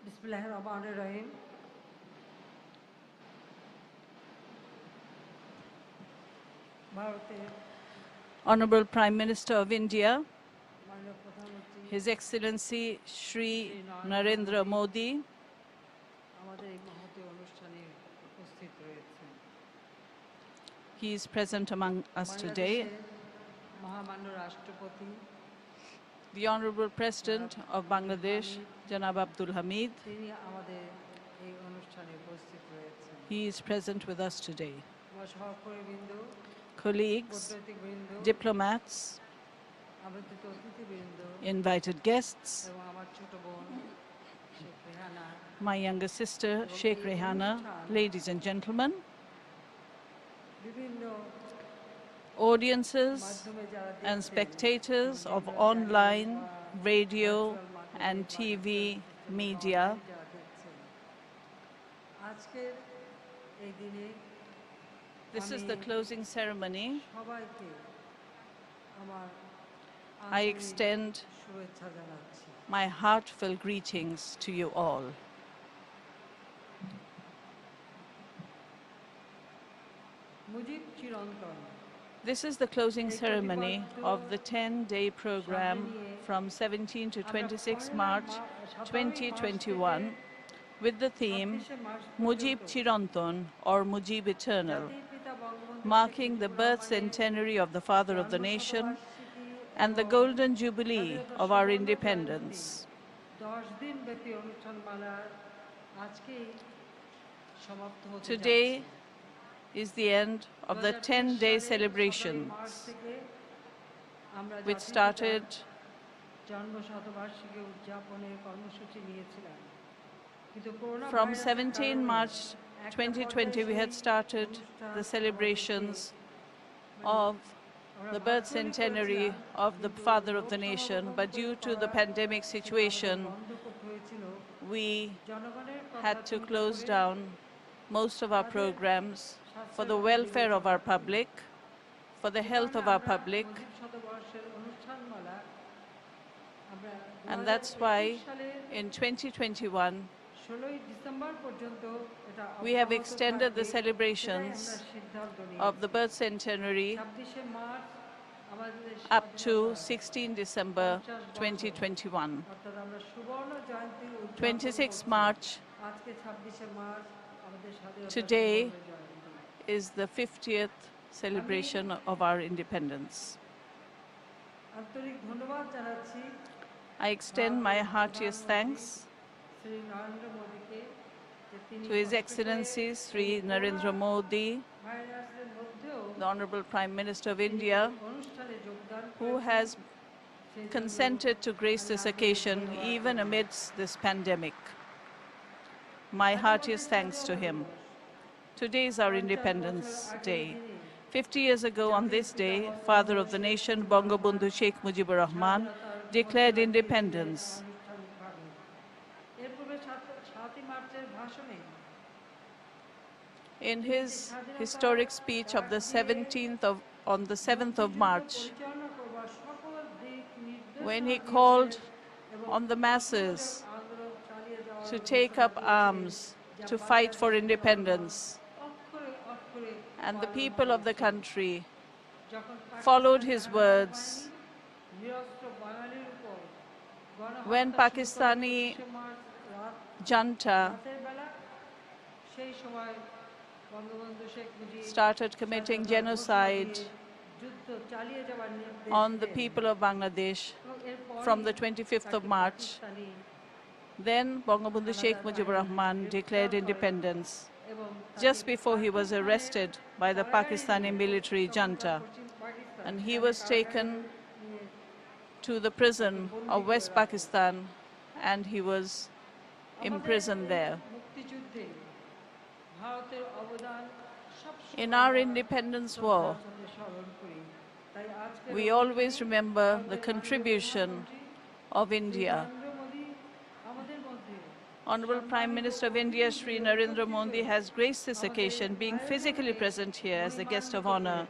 Bismillahirrahmanirrahim. Honorable Prime Minister of India, His Excellency Shri Narendra Modi, he is present among us today. The Honorable President of Bangladesh, Janab Abdul Hamid, he is present with us today. Colleagues, diplomats, invited guests, my younger sister, Sheikh Rehana, ladies and gentlemen, audiences and spectators of online, radio and TV media. This is the closing ceremony. I extend my heartfelt greetings to you all. This is the closing ceremony of the 10-day program from 17 to 26 March 2021 with the theme Mujib Chirantan or Mujib Eternal, marking the birth centenary of the Father of the Nation and the Golden Jubilee of our independence. Today is the end of the 10-day celebrations, which started from 17 March 2020. We had started the celebrations of the birth centenary of the Father of the Nation, but due to the pandemic situation, we had to close down most of our programs for the welfare of our public, for the health of our public. And that's why in 2021, we have extended the celebrations of the birth centenary up to 16 December 2021. 26 March, today is the 50th celebration of our independence. I extend my heartiest thanks to His Excellency Sri Narendra Modi, the Honorable Prime Minister of India, who has consented to grace this occasion even amidst this pandemic. My heartiest thanks to him. Today is our Independence Day. 50 years ago on this day, Father of the Nation, Bangabandhu Sheikh Mujibur Rahman, declared independence. In his historic speech of on the 7th of March, when he called on the masses to take up arms to fight for independence, and the people of the country followed his words, when Pakistani junta started committing genocide on the people of Bangladesh from the 25th of March, then Bangabandhu Sheikh Mujibur Rahman declared independence just before he was arrested by the Pakistani military junta, and he was taken to the prison of West Pakistan and he was imprisoned there. In our independence war, we always remember the contribution of India. Honorable Prime Minister of India, Sri Narendra Modi, has graced this occasion, being physically present here as the guest of honor.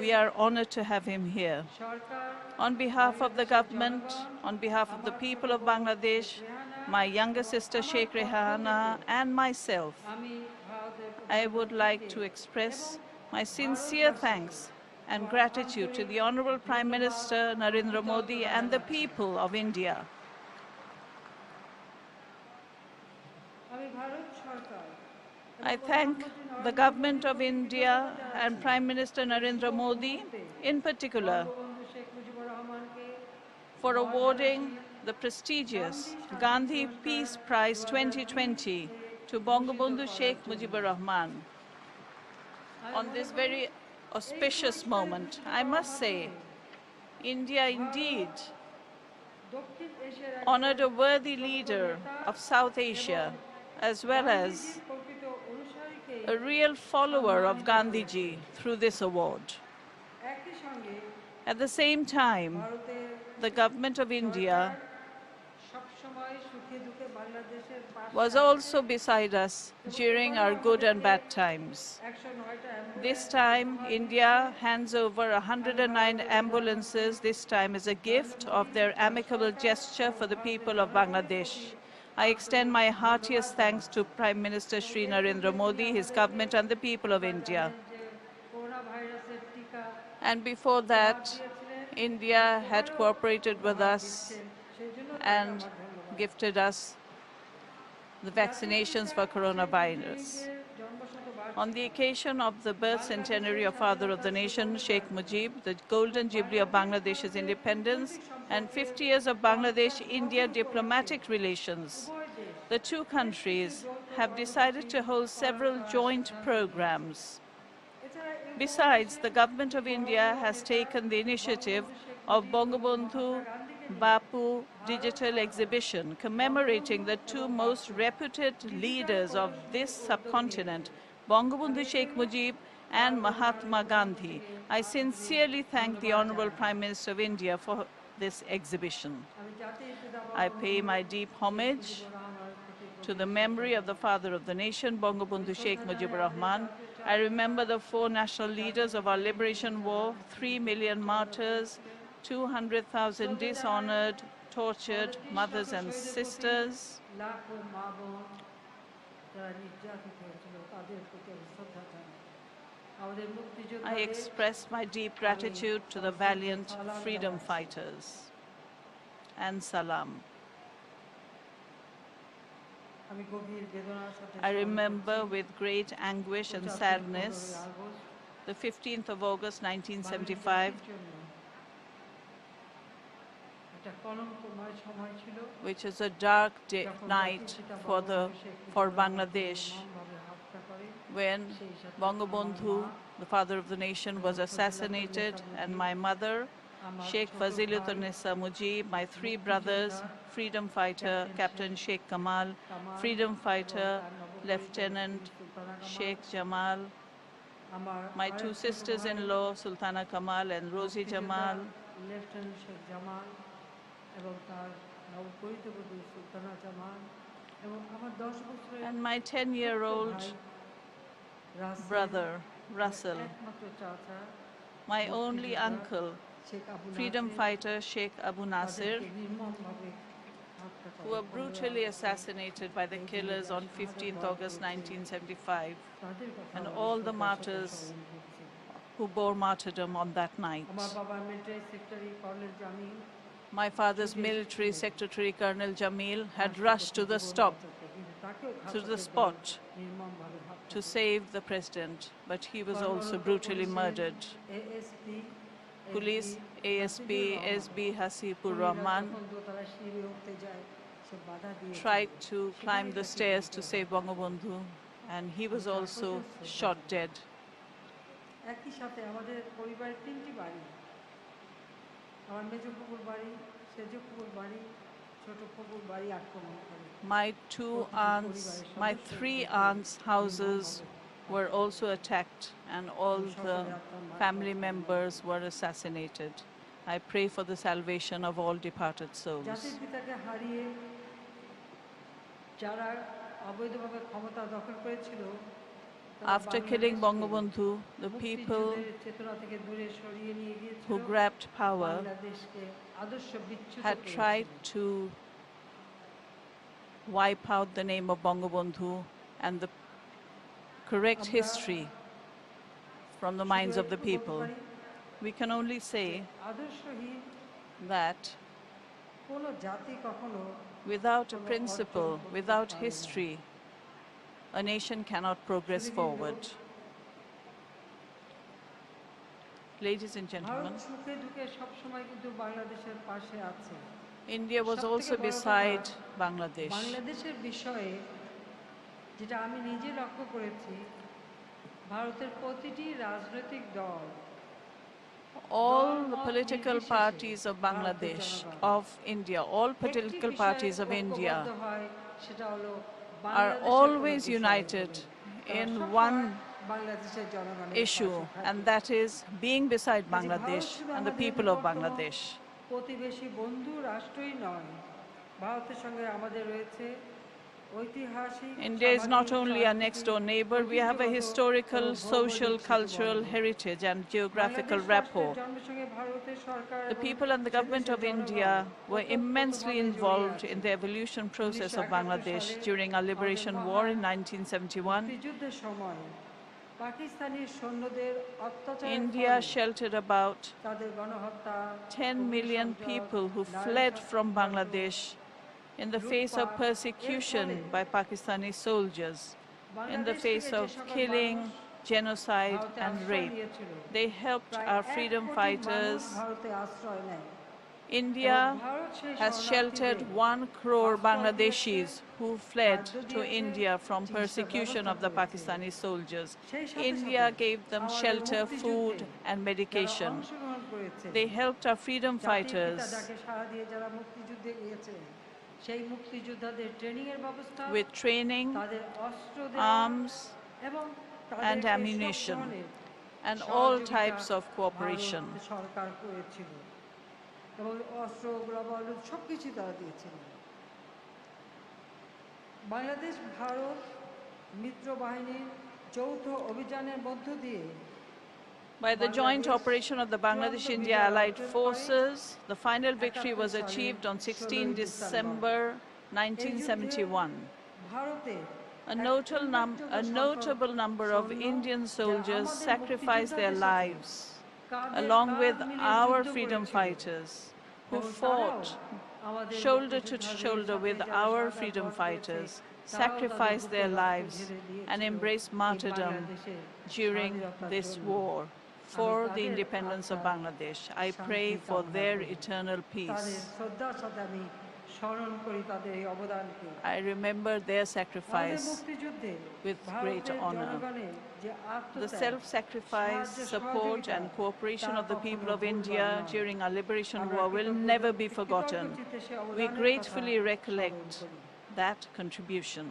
We are honored to have him here. On behalf of the government, on behalf of the people of Bangladesh, my younger sister Sheikh Rehana and myself, I would like to express my sincere thanks and gratitude to the Honorable Prime Minister Narendra Modi and the people of India. I thank the government of India and Prime Minister Narendra Modi in particular for awarding the prestigious Gandhi Peace Prize 2020 to Bangabandhu Sheikh Mujibur Rahman. On this very auspicious moment, I must say, India indeed honored a worthy leader of South Asia, as well as a real follower of Gandhiji through this award. At the same time, the government of India was also beside us during our good and bad times. This time, India hands over 109 ambulances, this time as a gift of their amicable gesture for the people of Bangladesh. I extend my heartiest thanks to Prime Minister Shri Narendra Modi, his government and the people of India. And before that, India had cooperated with us and gifted us the vaccinations for coronavirus. On the occasion of the birth centenary of Father of the Nation, Sheikh Mujib, the Golden Jubilee of Bangladesh's independence, and 50 years of Bangladesh-India diplomatic relations, the two countries have decided to hold several joint programs. Besides, the government of India has taken the initiative of Bangabandhu Bapu Digital Exhibition, commemorating the two most reputed leaders of this subcontinent, Bangabandhu Sheikh Mujib and Mahatma Gandhi. I sincerely thank the Honorable Prime Minister of India for this exhibition. I pay my deep homage to the memory of the Father of the Nation, Bangabandhu Sheikh Mujibur Rahman. I remember the four national leaders of our liberation war, 3 million martyrs, 200,000 dishonored, tortured mothers and sisters. I express my deep gratitude to the valiant freedom fighters. And salam. I remember with great anguish and sadness the 15th of August 1975, which is a dark night for Bangladesh, when Bangabandhu, the father of the nation, was assassinated, and my mother, Sheikh Fazilunnisa Mujib, my three brothers, freedom fighter Captain Sheikh Kamal, freedom fighter Lieutenant Sheikh Jamal, my two sisters-in-law, Sultana Kamal and Rosie Jamal, and my 10-year-old brother, Russell, my only uncle, freedom fighter Sheikh Abu Nasir, who were brutally assassinated by the killers on 15th August 1975, and all the martyrs who bore martyrdom on that night. My father's military secretary, Colonel Jamil, had rushed to the spot to save the president, but he was also brutally murdered. Police ASP SB Hasibur Rahman tried to climb the stairs to save Bangabandhu, and he was also shot dead. My three aunts' houses were also attacked, and all the family members were assassinated. I pray for the salvation of all departed souls. After killing Bangabandhu, the people who grabbed power had tried to wipe out the name of Bangabandhu and the correct history from the minds of the people. We can only say that without a principle, without history, a nation cannot progress forward. Ladies and gentlemen, India was also beside Bangladesh. All the political parties of Bangladesh, of India, all political parties of India are always united in one issue, and that is being beside Bangladesh and the people of Bangladesh. India is not only our next door neighbor, we have a historical, social, cultural heritage and geographical rapport. The people and the government of India were immensely involved in the evolution process of Bangladesh during our liberation war in 1971. India sheltered about 10 million people who fled from Bangladesh in the face of persecution by Pakistani soldiers, in the face of killing, genocide, and rape. They helped our freedom fighters. India has sheltered 1 crore Bangladeshis who fled to India from persecution of the Pakistani soldiers. India gave them shelter, food, and medication. They helped our freedom fighters with training, arms, and ammunition, and all types of cooperation. Bangladesh Bharat মিত্র বাহিনীর যৌথ অভিযানের মধ্য দিয়ে By the joint operation of the Bangladesh-India Allied Forces, the final victory was achieved on 16 December 1971. A notable number of Indian soldiers sacrificed their lives, along with our freedom fighters, who fought shoulder to shoulder with our freedom fighters, sacrificed their lives, and embraced martyrdom during this war for the independence of Bangladesh. I pray for their eternal peace. I remember their sacrifice with great honor. The self-sacrifice, support, and cooperation of the people of India during our liberation war will never be forgotten. We gratefully recollect that contribution.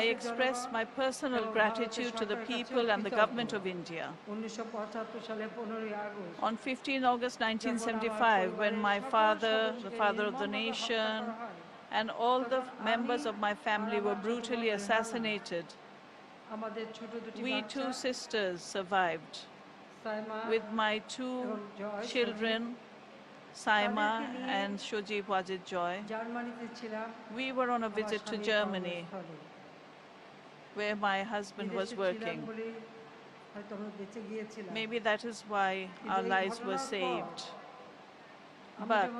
I express my personal gratitude to the people and the government of India. On 15 August 1975, when my father, the father of the nation, and all the members of my family were brutally assassinated, we 2 sisters survived. With my 2 children, Saima and Shojib Wajid Joy, we were on a visit to Germany, where my husband was working. Maybe that is why our lives were saved. But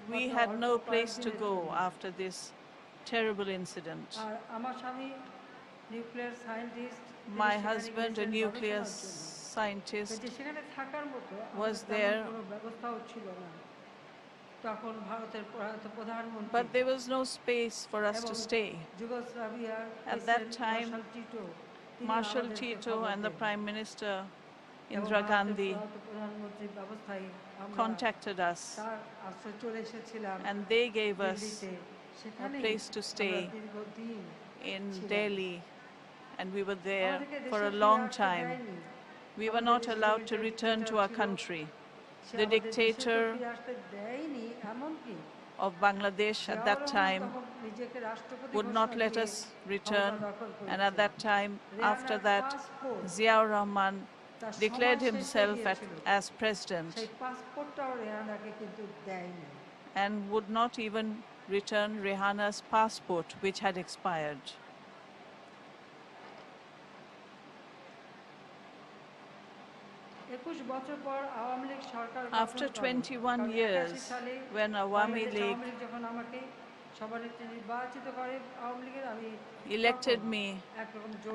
we had no place to go after this terrible incident. My husband, a nuclear scientist, was there, but there was no space for us to stay. At that time, Marshal Tito and the Prime Minister Indira Gandhi contacted us, and they gave us a place to stay in Delhi, and we were there for a long time. We were not allowed to return to our country. The dictator of Bangladesh at that time would not let us return, and at that time, after that, Ziaur Rahman declared himself as president and would not even return Rehana's passport, which had expired. After 21 years, when Awami League elected me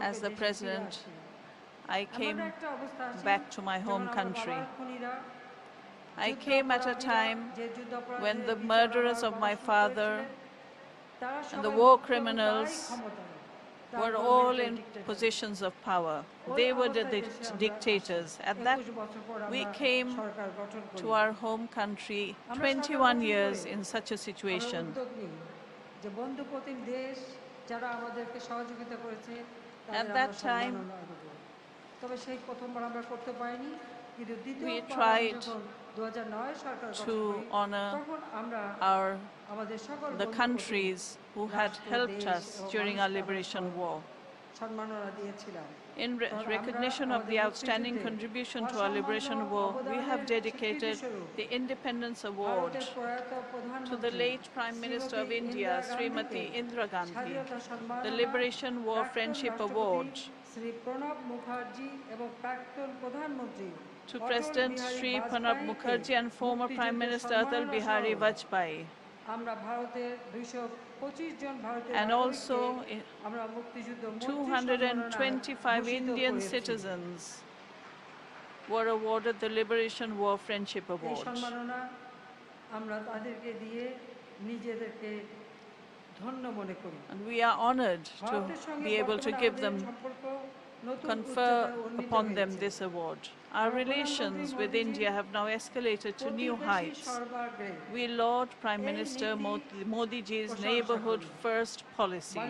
as the president, I came back to my home country. I came at a time when the murderers of my father and the war criminals were all in positions of power. They were the dictators. At that, we came to our home country 21 years in such a situation. At that time, We tried to honor the countries who had helped us during our liberation war. In recognition of the outstanding contribution to our liberation war, we have dedicated the Independence Award to the late Prime Minister of India, Srimati Indira Gandhi, the Liberation War Friendship Award to President Sri Pranab Mukherjee and former Prime Minister Atal Bihari Vajpayee, and also 225 Indian citizens were awarded the Liberation War Friendship Award. And we are honored to be able to give them, confer upon them this award. Our relations with India have now escalated to new heights. We laud Prime Minister Modi ji's neighborhood first policy,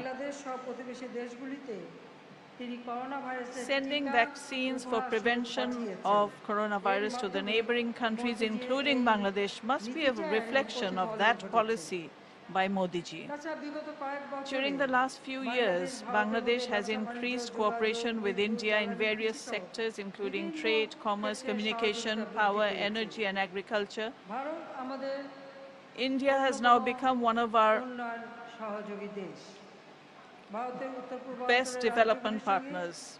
sending vaccines for prevention of coronavirus to the neighboring countries, including Bangladesh, must be a reflection of that policy by Modi ji. During the last few years, Bangladesh has increased cooperation with India in various sectors, including trade, commerce, communication, power, energy, and agriculture. India has now become one of our best development partners.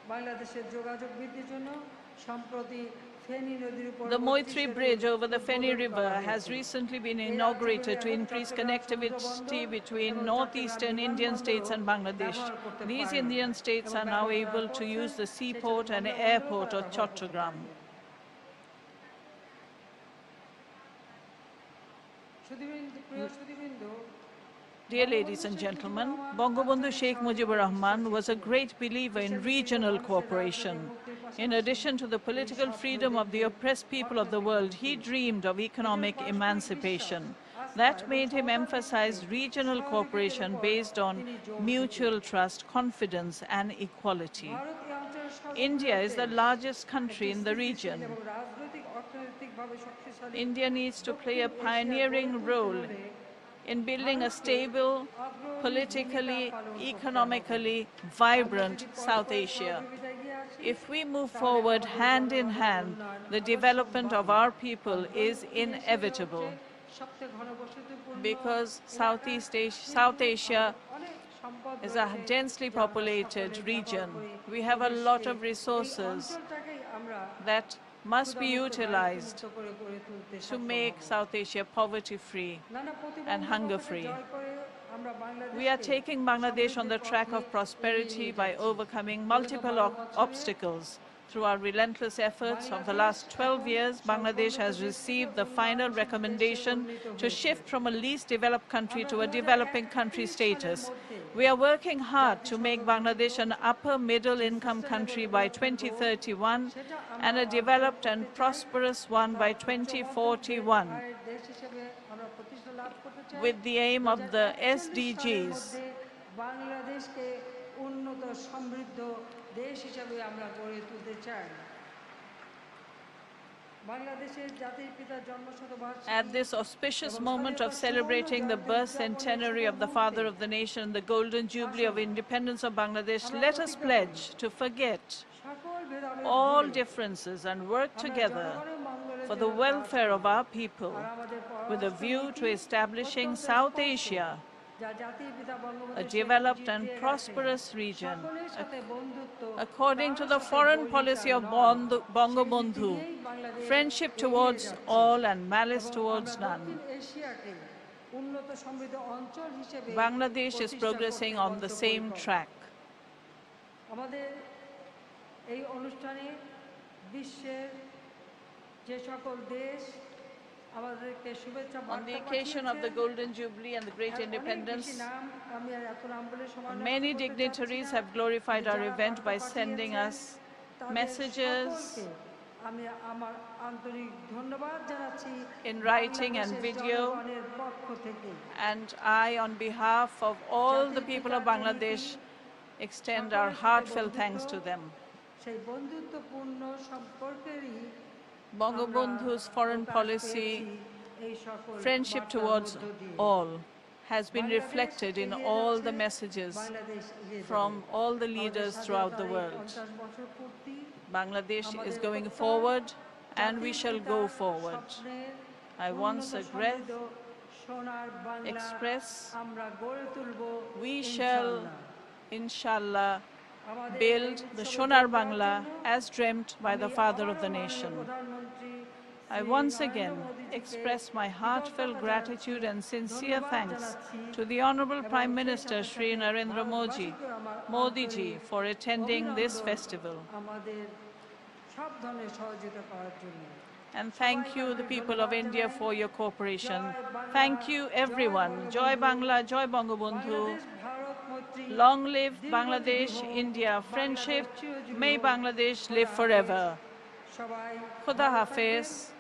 The Moitri Bridge over the Feni River has recently been inaugurated to increase connectivity between northeastern Indian states and Bangladesh. These Indian states are now able to use the seaport and airport of Chattogram. Dear ladies and gentlemen, Bangabandhu Sheikh Mujibur Rahman was a great believer in regional cooperation. In addition to the political freedom of the oppressed people of the world, he dreamed of economic emancipation. That made him emphasize regional cooperation based on mutual trust, confidence, and equality. India is the largest country in the region. India needs to play a pioneering role in building a stable, politically, economically vibrant South Asia. If we move forward hand in hand, the development of our people is inevitable, because South Asia is a densely populated region. We have a lot of resources that must be utilized to make South Asia poverty-free and hunger-free. We are taking Bangladesh on the track of prosperity by overcoming multiple obstacles. Through our relentless efforts of the last 12 years, Bangladesh has received the final recommendation to shift from a least developed country to a developing country status. We are working hard to make Bangladesh an upper middle income country by 2031 and a developed and prosperous one by 2041, with the aim of the SDGs. At this auspicious moment of celebrating the birth centenary of the Father of the Nation, the Golden Jubilee of Independence of Bangladesh, let us pledge to forget all differences and work together for the welfare of our people, with a view to establishing South Asia a developed and prosperous region, according to the foreign policy of Bangabandhu, friendship towards all and malice towards none. Bangladesh is progressing on the same track. On the occasion of the Golden Jubilee and the Great Independence, many dignitaries have glorified our event by sending us messages in writing and video, and I, on behalf of all the people of Bangladesh, extend our heartfelt thanks to them. Bangabandhu's foreign policy, friendship towards all, has been reflected in all the messages from all the leaders throughout the world. Bangladesh is going forward, and we shall go forward. I once again express we shall, inshallah, build the Shonar Bangla as dreamt by the father of the nation. I once again express my heartfelt gratitude and sincere thanks to the Honorable Prime Minister Shri Narendra Modi ji for attending this festival. And thank you, the people of India, for your cooperation. Thank you, everyone. Joy Bangla, Joy Bangabandhu. Long live Bangladesh, India friendship. May Bangladesh live forever. Khuda Hafiz.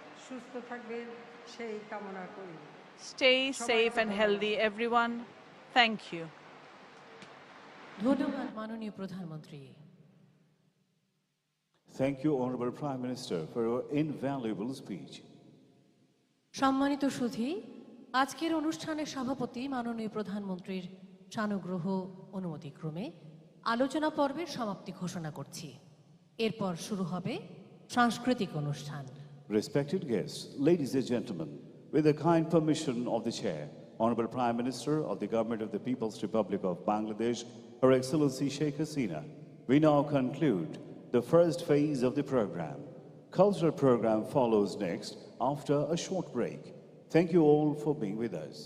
Stay safe and healthy, everyone. Thank you. ধন্যবাদ মাননীয় প্রধানমন্ত্রী। Thank you, Honorable Prime Minister, for your invaluable speech. সম্মানিত সুধী, আজকের অনুষ্ঠানের সভাপতি মাননীয় প্রধানমন্ত্রীর সানুগ্রহ অনুমতিক্রমে আলোচনা পর্বের সমাপ্তি ঘোষণা করছি। এরপর শুরু হবে সাংস্কৃতিক অনুষ্ঠান। Respected guests, ladies and gentlemen, with the kind permission of the Chair, Honorable Prime Minister of the Government of the People's Republic of Bangladesh, Her Excellency Sheikh Hasina, we now conclude the first phase of the program. Cultural program follows next after a short break. Thank you all for being with us.